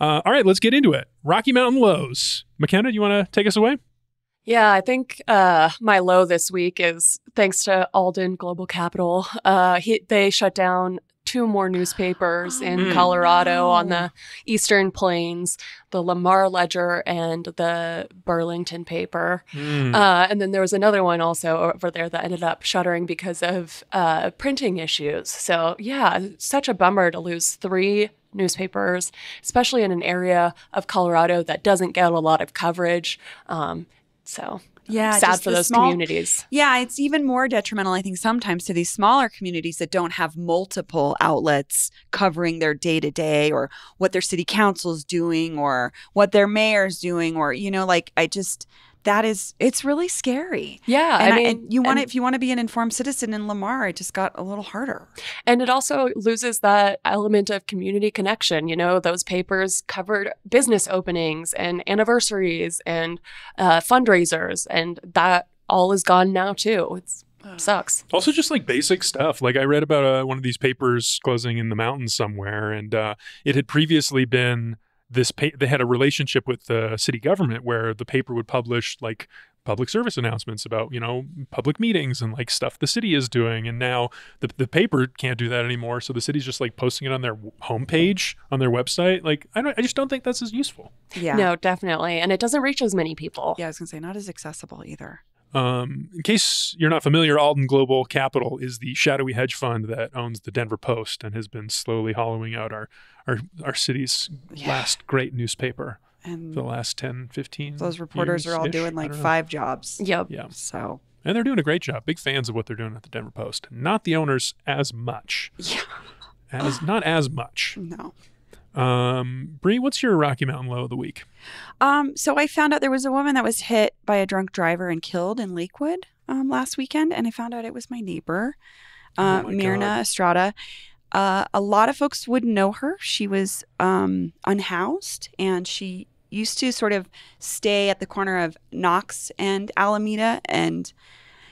S2: All right, let's get into it. Rocky Mountain lows. McKenna, do you want to take us away?
S3: Yeah, I think my low this week is thanks to Alden Global Capital. They shut down 2 more newspapers in Colorado on the Eastern Plains, the Lamar Ledger and the Burlington paper. And then there was another one also over there that ended up shuttering because of printing issues. So yeah, such a bummer to lose 3 newspapers, especially in an area of Colorado that doesn't get a lot of coverage. So sad for those communities.
S1: Yeah, it's even more detrimental, I think, sometimes to these smaller communities that don't have multiple outlets covering their day-to-day or what their city council's doing or what their mayor's doing or, it's really scary.
S3: Yeah.
S1: If you want to be an informed citizen in Lamar, it just got a little harder.
S3: And it also loses that element of community connection. Those papers covered business openings and anniversaries and fundraisers, and that all is gone now too. It sucks.
S2: Also just like basic stuff. Like I read about one of these papers closing in the mountains somewhere, and it had previously been they had a relationship with the city government where the paper would publish like public service announcements about, public meetings and like stuff the city is doing. And now the paper can't do that anymore. So the city's just like posting it on their homepage, on their website. Like, I just don't think that's as useful.
S1: Yeah.
S3: No, definitely. And it doesn't reach as many people.
S1: Yeah, I was going to say not as accessible either.
S2: In case you're not familiar, Alden Global Capital is the shadowy hedge fund that owns the Denver Post and has been slowly hollowing out our city's last great newspaper
S1: And
S2: for the last 10, 15
S1: those reporters are all doing like 5 jobs.
S3: Yep.
S2: Yeah.
S1: So.
S2: And they're doing a great job. Big fans of what they're doing at the Denver Post. Not the owners as much.
S1: Yeah.
S2: Not as much.
S1: No.
S2: Bree, what's your Rocky Mountain low of the week?
S1: So I found out there was a woman that was hit by a drunk driver and killed in Lakewood last weekend, and I found out it was my neighbor, Myrna Estrada. A lot of folks wouldn't know her. She was unhoused, and she used to sort of stay at the corner of Knox and Alameda, and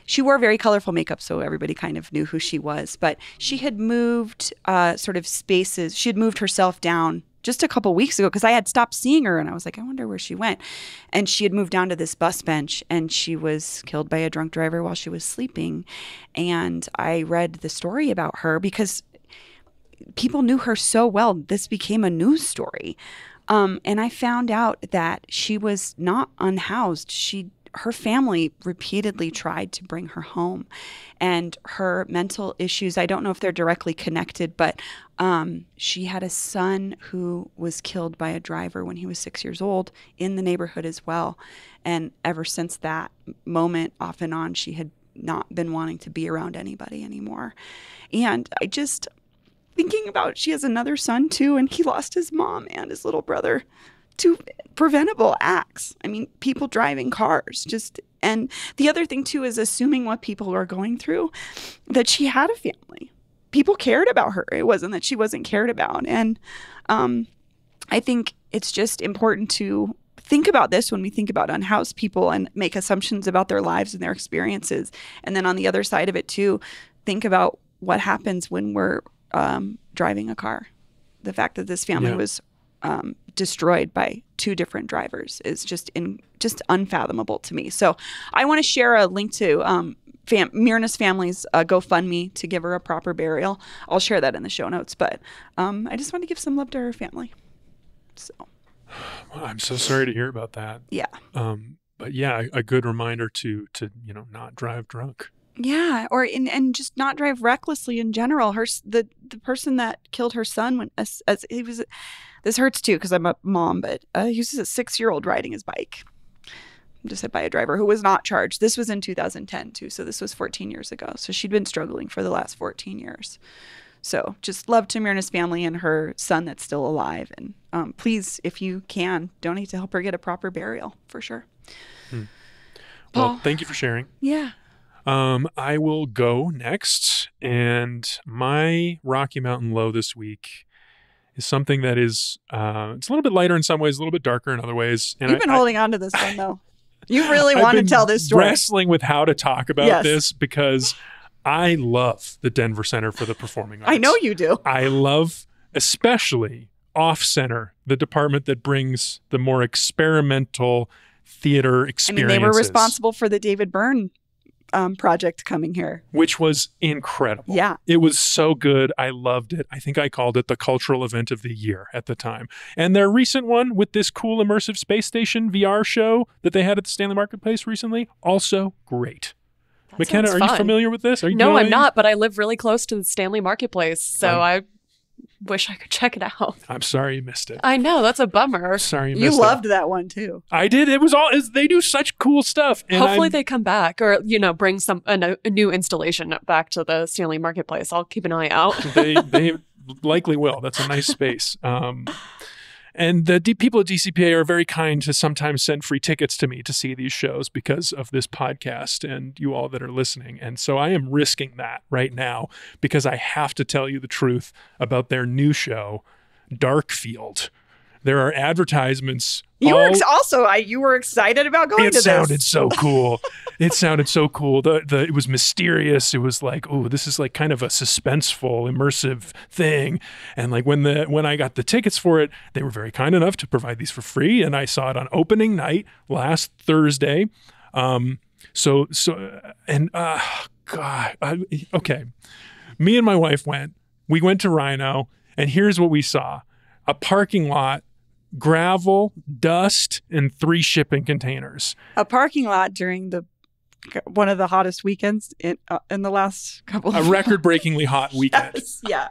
S1: she wore very colorful makeup, so everybody kind of knew who she was. But she had moved sort of spaces. She had moved herself down just a couple weeks ago because I had stopped seeing her, and I was like, I wonder where she went. And she had moved down to this bus bench, and she was killed by a drunk driver while she was sleeping. And I read the story about her because people knew her so well. This became a news story. And I found out that she was not unhoused. Her family repeatedly tried to bring her home, and her mental issues, I don't know if they're directly connected, but she had a son who was killed by a driver when he was 6 years old in the neighborhood as well. And ever since that moment, off and on, she had not been wanting to be around anybody anymore. And I just thinking about, she has another son too, and he lost his mom and his little brother to preventable acts. I mean, people driving cars and the other thing too is assuming what people are going through, that she had a family. People cared about her. It wasn't that she wasn't cared about. And I think it's just important to think about this when we think about unhoused people and make assumptions about their lives and their experiences. And then on the other side of it too, think about what happens when we're driving a car. The fact that this family was destroyed by 2 different drivers is just unfathomable to me. So I want to share a link to Myrna's family's GoFundMe to give her a proper burial. I'll share that in the show notes. But I just want to give some love to her family. So
S2: I'm so sorry to hear about that.
S1: Yeah.
S2: But yeah, a good reminder to not drive drunk.
S1: Yeah, and just not drive recklessly in general. The person that killed her son as he was. This hurts too because I'm a mom, but he was a 6-year-old riding his bike, just hit by a driver who was not charged. This was in 2010 too, so this was 14 years ago. So she'd been struggling for the last 14 years. So just love to Myrna's family and her son that's still alive. And please, if you can, donate to help her get a proper burial for sure.
S2: Well, thank you for sharing.
S1: Yeah.
S2: I will go next, and my Rocky Mountain low this week is something that is it's a little bit lighter in some ways, a little bit darker in other ways. And
S1: You've been holding on to this one though. You really want to tell this story.
S2: Wrestling with how to talk about this because I love the Denver Center for the Performing Arts.
S1: I know you do.
S2: I love especially Off-Center, the department that brings the more experimental theater experiences.
S1: I mean, they were responsible for the David Byrne project coming here,
S2: which was incredible.
S1: Yeah,
S2: it was so good. I loved it. I think I called it the cultural event of the year at the time. And their recent one with this cool immersive space station VR show that they had at the Stanley Marketplace recently, also great. That McKenna, are you familiar with this?
S3: No, I'm not, but I live really close to the Stanley Marketplace, so I wish I could check it out.
S2: I'm sorry you missed it.
S3: I know, that's a bummer.
S2: Sorry you missed it.
S1: You loved that one too.
S2: I did. It was they do such cool stuff. And
S3: hopefully they come back or, bring a new installation back to the Stanley Marketplace. I'll keep an eye out.
S2: They likely will. That's a nice space. And the people at DCPA are very kind to sometimes send free tickets to me to see these shows because of this podcast and you all that are listening. And so I am risking that right now because I have to tell you the truth about their new show, Darkfield. There are advertisements.
S1: You were excited about going to this.
S2: It sounded so cool. It sounded so cool. It was mysterious. It was like, oh, this is like kind of a suspenseful, immersive thing. And like when I got the tickets for it, they were very kind enough to provide these for free. And I saw it on opening night last Thursday. Okay. Me and my wife went. We went to Rhino, and here's what we saw: a parking lot, gravel, dust, and 3 shipping containers.
S1: A parking lot during the one of the hottest weekends in the last couple of
S2: A record-breakingly hot weekend.
S1: Yes, yeah.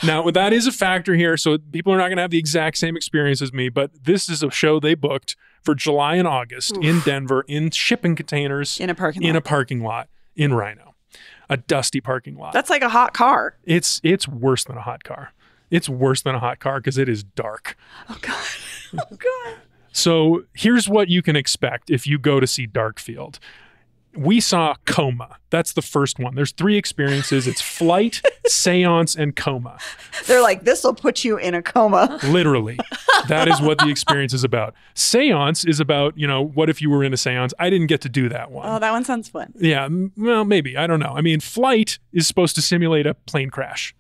S2: Now, that is a factor here, so people are not going to have the exact same experience as me, but this is a show they booked for July and August in Denver in shipping containers
S1: In a parking lot
S2: in Rhino. A dusty parking lot.
S1: That's like a hot car.
S2: It's worse than a hot car. It's worse than a hot car because it is dark.
S1: Oh, God. Oh, God.
S2: So here's what you can expect if you go to see Darkfield. We saw Coma. That's the first one. There's 3 experiences. It's flight, seance, and coma.
S1: They're like, this will put you in a coma.
S2: Literally. That is what the experience is about. Seance is about, what if you were in a seance? I didn't get to do that one.
S1: Oh, that one sounds fun.
S2: Yeah, well, maybe. I don't know. I mean, flight is supposed to simulate a plane crash,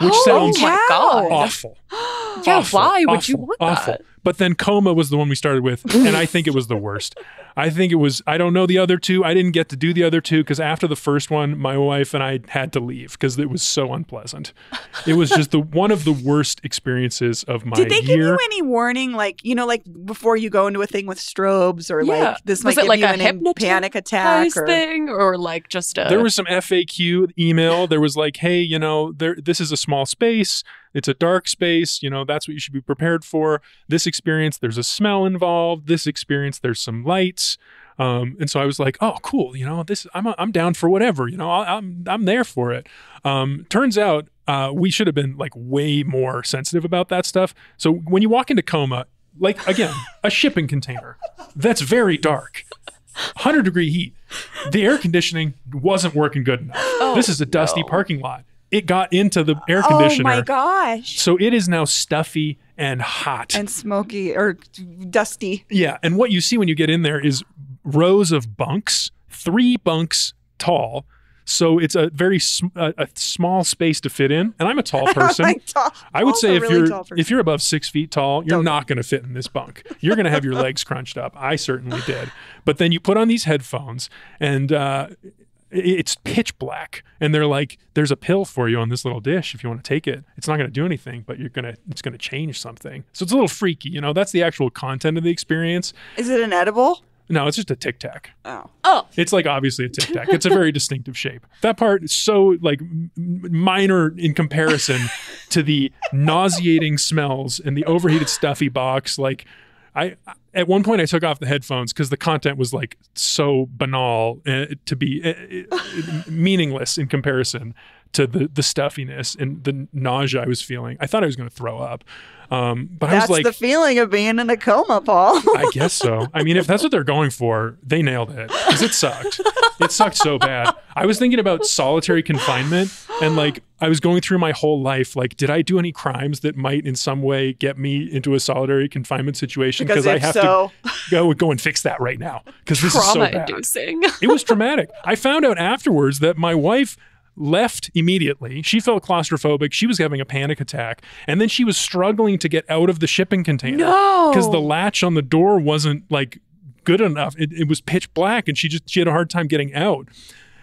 S2: which
S1: Oh,
S2: sounds
S3: my God.
S2: awful.
S3: Yeah,
S2: Awful,
S3: why would
S2: awful,
S3: you want
S2: awful.
S3: that?
S2: But then Coma was the one we started with, and I think it was the worst. I don't know the other 2. I didn't get to do the other 2 because after the first one, my wife and I had to leave because it was so unpleasant. It was just one of the worst experiences of my year.
S1: Did they give you any warning, like before you go into a thing with strobes or like this might
S3: Was it
S1: give
S3: like
S1: you
S3: a
S1: an panic attack or
S3: thing or like just a...
S2: There was some FAQ email. There was like, hey, this is a small space. It's a dark space. That's what you should be prepared for. This experience, there's a smell involved. This experience, there's some lights. And so I was like, oh, cool. I'm down for whatever. I'm there for it. Turns out we should have been like way more sensitive about that stuff. So when you walk into Coma, like again, a shipping container that's very dark, 100-degree heat. The air conditioning wasn't working good enough. This is a dusty parking lot. It got into the air conditioner.
S1: Oh my gosh.
S2: So it is now stuffy and hot.
S1: And smoky or dusty.
S2: Yeah. And what you see when you get in there is rows of bunks, 3 bunks tall. So it's a very a small space to fit in. And I'm a tall person. I would say if you're above 6 feet tall, you're not going to fit in this bunk. You're going to have your legs crunched up. I certainly did. But then you put on these headphones and it's pitch black, and they're like, there's a pill for you on this little dish if you want to take it. It's not going to do anything, but it's going to change something. So it's a little freaky, that's the actual content of the experience.
S1: Is it an edible?
S2: No, it's just a Tic Tac.
S1: Oh.
S2: It's like obviously a Tic Tac. It's a very distinctive shape. That part is so like minor in comparison to the nauseating smells and the overheated stuffy box. Like at one point I took off the headphones because the content was like so banal to be meaningless in comparison to the stuffiness and the nausea I was feeling. I thought I was going to throw up. But
S1: that's
S2: I was like,
S1: the feeling of being in a coma, Paul.
S2: I guess so. I mean, if that's what they're going for, they nailed it because it sucked. It sucked so bad. I was thinking about solitary confinement and like I was going through my whole life. Like, did I do any crimes that might in some way get me into a solitary confinement situation? Because I have to go and fix that right now because this is so bad.
S3: Trauma-inducing.
S2: It was traumatic. I found out afterwards that my wife left immediately. She felt claustrophobic. She was having a panic attack. And then she was struggling to get out of the shipping container because the latch on the door wasn't like good enough. It was pitch black and she had a hard time getting out.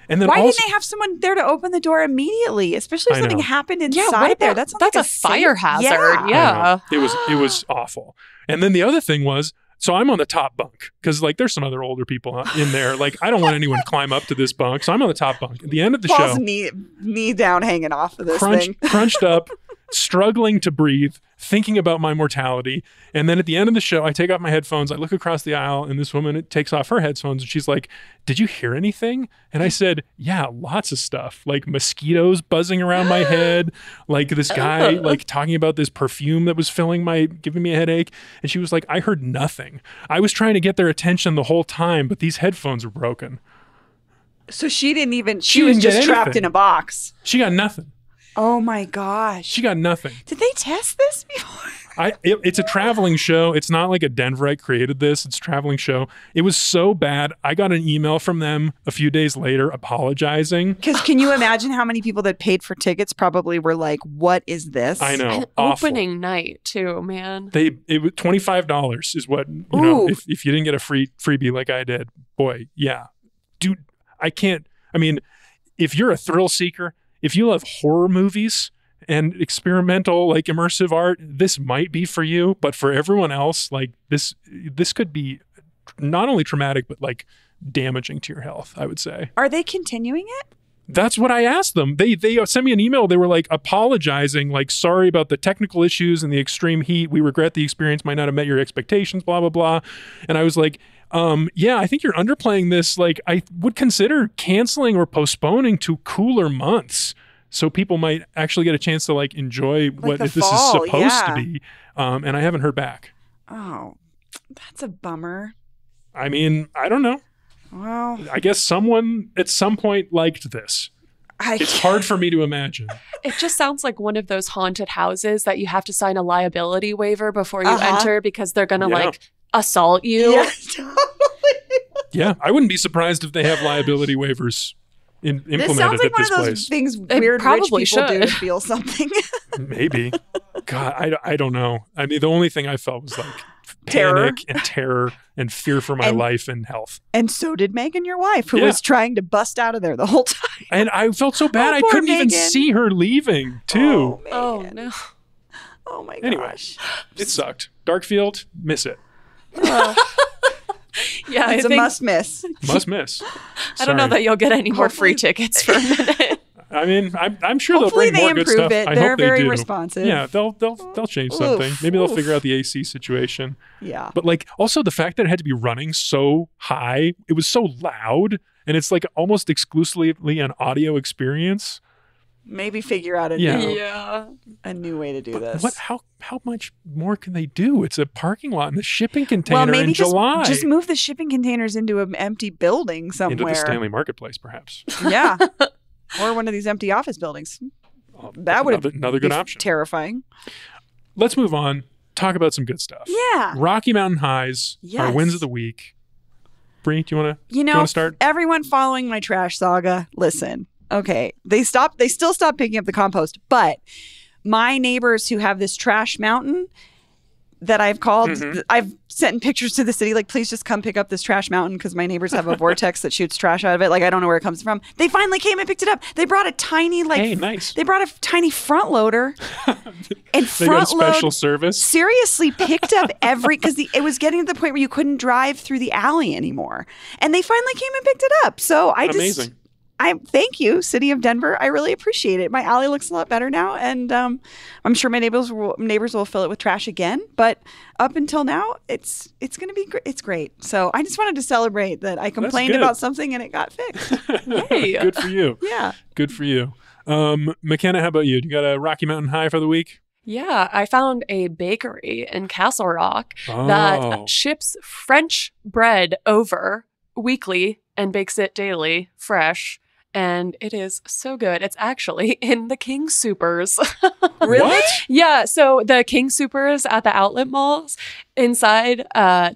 S2: And then
S1: why didn't they have someone there to open the door immediately? Especially if something happened inside there. That's
S3: a fire hazard. Yeah.
S2: It was awful. And then the other thing was, so I'm on the top bunk because like there's some other older people in there. Like I don't want anyone to climb up to this bunk. So I'm on the top bunk. At the end of the
S1: Paul's
S2: show,
S1: knee down hanging off of this thing.
S2: Crunched up, struggling to breathe, thinking about my mortality. And then at the end of the show, I take off my headphones. I look across the aisle and this woman takes off her headphones and she's like, did you hear anything? And I said, yeah, lots of stuff. Like mosquitoes buzzing around my head. Like this guy like talking about this perfume that was giving me a headache. And she was like, I heard nothing. I was trying to get their attention the whole time, but these headphones are broken.
S1: So she was just trapped in a box.
S2: She got nothing.
S1: Oh my gosh.
S2: She got nothing.
S1: Did they test this before?
S2: It's a traveling show. It's not like a Denverite created this. It's a traveling show. It was so bad. I got an email from them a few days later apologizing.
S1: Because can you imagine how many people that paid for tickets probably were like, what is this?
S2: I know.
S3: And opening night too, man.
S2: It was $25 is what, if you didn't get a freebie like I did. Boy, yeah. Dude, if you're a thrill seeker, if you love horror movies and experimental, like immersive art, this might be for you. But for everyone else, like this could be not only traumatic, but like damaging to your health, I would say.
S1: Are they continuing it?
S2: That's what I asked them. They sent me an email. They were like apologizing, like, sorry about the technical issues and the extreme heat. We regret the experience might not have met your expectations, blah, blah, blah. And I was like, yeah, I think you're underplaying this. Like, I would consider canceling or postponing to cooler months so people might actually get a chance to like enjoy what this is supposed to be. And I haven't heard back.
S1: Oh, that's a bummer.
S2: I mean, I don't know.
S1: Well,
S2: I guess someone at some point liked this. It's hard for me to imagine.
S3: It just sounds like one of those haunted houses that you have to sign a liability waiver before you enter because they're going to like assault you.
S1: Yeah, totally.
S2: Yeah, I wouldn't be surprised if they have liability waivers implemented
S1: this sounds like
S2: at this
S1: one of those
S2: place.
S1: things weird
S3: probably
S1: rich people do
S3: should.
S1: to feel something.
S2: Maybe. God, I don't know. I mean, the only thing I felt was like
S1: Terror.
S2: panic and terror and fear for my life and health.
S1: And so did Megan, your wife, who was trying to bust out of there the whole time.
S2: And I felt so bad. I
S1: poor
S2: couldn't even
S1: Megan.
S2: see her leaving, too.
S3: Oh, no.
S1: Oh my gosh.
S2: Anyway, it sucked. Darkfield, miss it.
S3: Yeah,
S1: It's
S3: I
S1: a
S3: think,
S1: must miss.
S2: Must miss.
S3: I don't know
S2: Sorry.
S3: that you'll get any more
S1: Hopefully-
S3: free tickets for a minute.
S2: I mean, I'm sure
S1: Hopefully
S2: they'll bring
S1: they
S2: more good
S1: improve
S2: stuff.
S1: it.
S2: I
S1: They're
S2: hope they
S1: very
S2: do.
S1: responsive.
S2: Yeah, they'll change something. Maybe they'll
S1: oof.
S2: figure out the AC situation.
S1: Yeah.
S2: But like also the fact that it had to be running so high, it was so loud, and it's like almost exclusively an audio experience.
S1: Maybe figure out a
S2: Yeah.
S1: new
S3: Yeah.
S1: a new way to do this.
S2: What? How much more can they do? It's a parking lot in the shipping container
S1: well, maybe
S2: in July.
S1: just move the shipping containers into an empty building somewhere.
S2: Into the Stanley Marketplace, perhaps.
S1: Yeah. Or one of these empty office buildings. That would
S2: another good option.
S1: Terrifying.
S2: Let's move on. Talk about some good stuff.
S1: Yeah.
S2: Rocky Mountain Highs, our
S1: Yes.
S2: wins of the week. Bree, do you want
S1: You
S2: to
S1: know,
S2: start?
S1: everyone following my trash saga, listen. Okay. They still stopped picking up the compost, but my neighbors who have this trash mountain that I've called, I've sent pictures to the city, like, please just come pick up this trash mountain because my neighbors have a vortex that shoots trash out of it. Like, I don't know where it comes from. They finally came and picked it up. They brought a tiny, like,
S2: Hey, nice.
S1: They brought a tiny front loader and
S2: They got
S1: front load.
S2: special service.
S1: Seriously picked up because it was getting to the point where you couldn't drive through the alley anymore. And they finally came and picked it up. So
S2: Amazing.
S1: I thank you, City of Denver. I really appreciate it. My alley looks a lot better now, and I'm sure my neighbors will fill it with trash again. But up until now, it's going to be it's great. So I just wanted to celebrate that I complained
S2: good.
S1: about something and it got fixed.
S3: Yay.
S2: Good for you.
S1: Yeah.
S2: Good for you. McKenna, how about you? You got a Rocky Mountain High for the week?
S3: Yeah, I found a bakery in Castle Rock
S2: Oh.
S3: that ships French bread over weekly and bakes it daily, fresh. And it is so good. It's actually in the King Supers.
S1: Really?
S2: What?
S3: Yeah, so the King Supers at the outlet malls, inside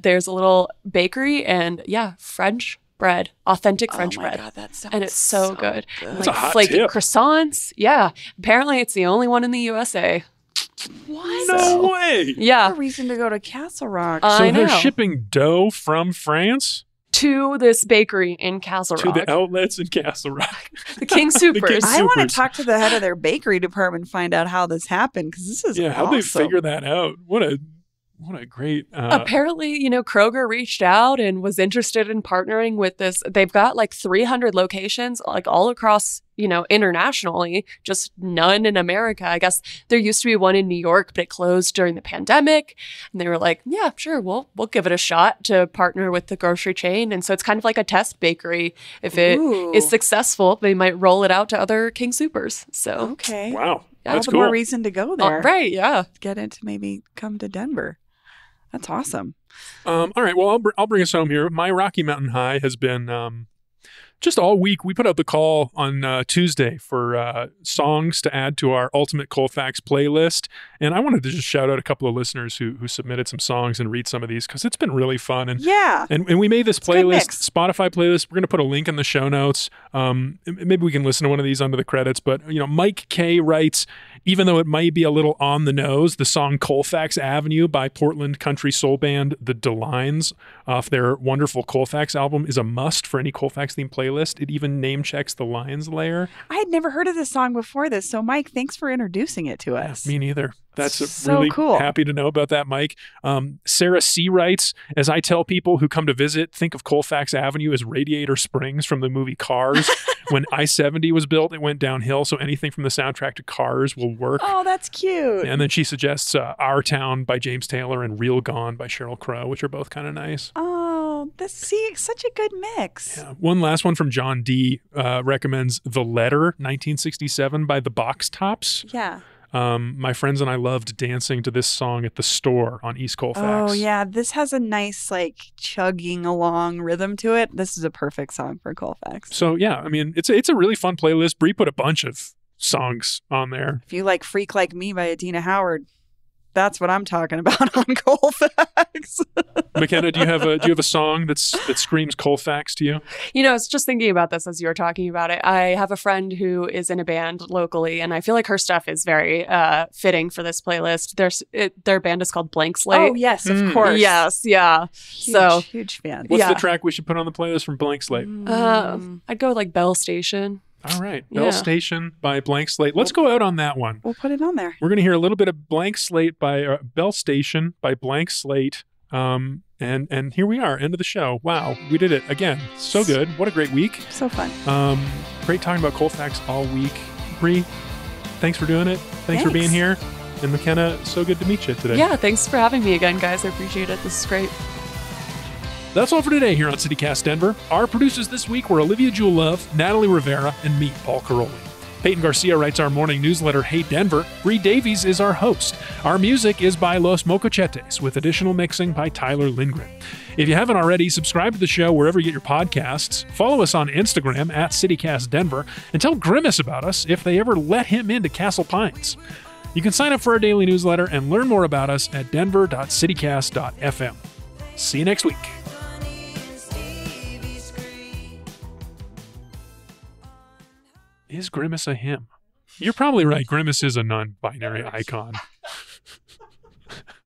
S3: there's a little bakery and French bread, authentic French
S1: oh my
S3: bread.
S1: God, that sounds
S3: And it's so good.
S2: That's a hot
S3: flaky
S2: tip.
S3: croissants. Yeah. Apparently it's the only one in the USA.
S1: What?
S2: No way.
S3: Yeah.
S1: A reason to go to Castle Rock.
S2: So
S3: I
S2: they're
S3: know.
S2: shipping dough from France
S3: To this bakery in Castle
S2: to
S3: Rock.
S2: the outlets in Castle Rock.
S3: The King Supers.
S2: King
S1: I want to
S2: Supers.
S1: talk to the head of their bakery department and find out how this happened because this is
S2: How'd
S1: awesome.
S2: they figure that out? What a great
S3: Apparently, Kroger reached out and was interested in partnering with this. They've got like 300 locations, like all across, internationally, just none in America. I guess there used to be one in New York, but it closed during the pandemic. And they were like, yeah, sure, we'll give it a shot to partner with the grocery chain. And so it's kind of like a test bakery. If it
S1: Ooh.
S3: is successful, they might roll it out to other King Supers. So,
S1: Okay.
S2: wow.
S1: All
S2: That's
S1: the
S2: cool.
S1: more reason to go there.
S3: right, yeah.
S1: Get it to maybe come to Denver. That's awesome.
S2: All right. Well, I'll bring us home here. My Rocky Mountain High has been just all week. We put out the call on Tuesday for songs to add to our Ultimate Colfax playlist. And I wanted to just shout out a couple of listeners who submitted some songs and read some of these because it's been really fun. And
S1: Yeah.
S2: And we made this
S1: a good
S2: playlist,
S1: mix.
S2: Spotify playlist. We're going to put a link in the show notes. Maybe we can listen to one of these under the credits. But, Mike K writes, even though it might be a little on the nose, the song Colfax Avenue by Portland country soul band The Delines off their wonderful Colfax album is a must for any Colfax-themed playlist. It even name-checks the Lions Lair.
S1: I had never heard of this song before this. So, Mike, thanks for introducing it to us.
S2: Me neither. That's
S1: So
S2: really
S1: cool.
S2: happy to know about that, Mike. Sarah C. writes, as I tell people who come to visit, think of Colfax Avenue as Radiator Springs from the movie Cars. When I-70 was built, it went downhill, so anything from the soundtrack to Cars will work.
S1: Oh, that's cute.
S2: And then she suggests Our Town by James Taylor and Real Gone by Sheryl Crow, which are both kind of nice.
S1: Oh, such a good mix.
S2: Yeah. One last one from John D. Recommends The Letter, 1967 by the Box Tops.
S1: Yeah.
S2: My friends and I loved dancing to this song at the store on East Colfax.
S1: Oh, yeah. This has a nice, like, chugging along rhythm to it. This is a perfect song for Colfax.
S2: So, yeah, I mean, it's a really fun playlist. Brie put a bunch of songs on there.
S1: If you like Freak Like Me by Adina Howard, that's what I'm talking about on Colfax.
S2: McKenna, do you have a song that screams Colfax to you?
S3: You know, I was just thinking about this as you were talking about it. I have a friend who is in a band locally, and I feel like her stuff is very fitting for this playlist. Their band is called Blank Slate.
S1: Oh, yes, of course.
S3: Yes, yeah.
S1: Huge fan.
S2: What's the track we should put on the playlist from Blank Slate?
S3: I'd go with, like, Bell Station.
S2: All right. Bell Station by Blank Slate. Let's go out on that one.
S1: We'll put it on there.
S2: We're going to hear a little bit of Blank Slate by Bell Station by Blank Slate. And here we are, end of the show. Wow, we did it again. So good. What a great week.
S1: So fun.
S2: Great talking about Colfax all week. Brie, thanks for doing it. Thanks for being here. And McKenna, so good to meet you today.
S3: Yeah, thanks for having me again, guys. I appreciate it. This is great.
S2: That's all for today here on CityCast Denver. Our producers this week were Olivia Jewell-Love, Natalie Rivera, and me, Paul Caroli. Peyton Garcia writes our morning newsletter, Hey Denver. Bree Davies is our host. Our music is by Los Mocochetes, with additional mixing by Tyler Lindgren. If you haven't already, subscribe to the show wherever you get your podcasts. Follow us on Instagram at CityCast Denver, and tell Grimace about us if they ever let him into Castle Pines. You can sign up for our daily newsletter and learn more about us at denver.citycast.fm. See you next week. Is Grimace a him? You're probably right. Grimace is a non-binary icon.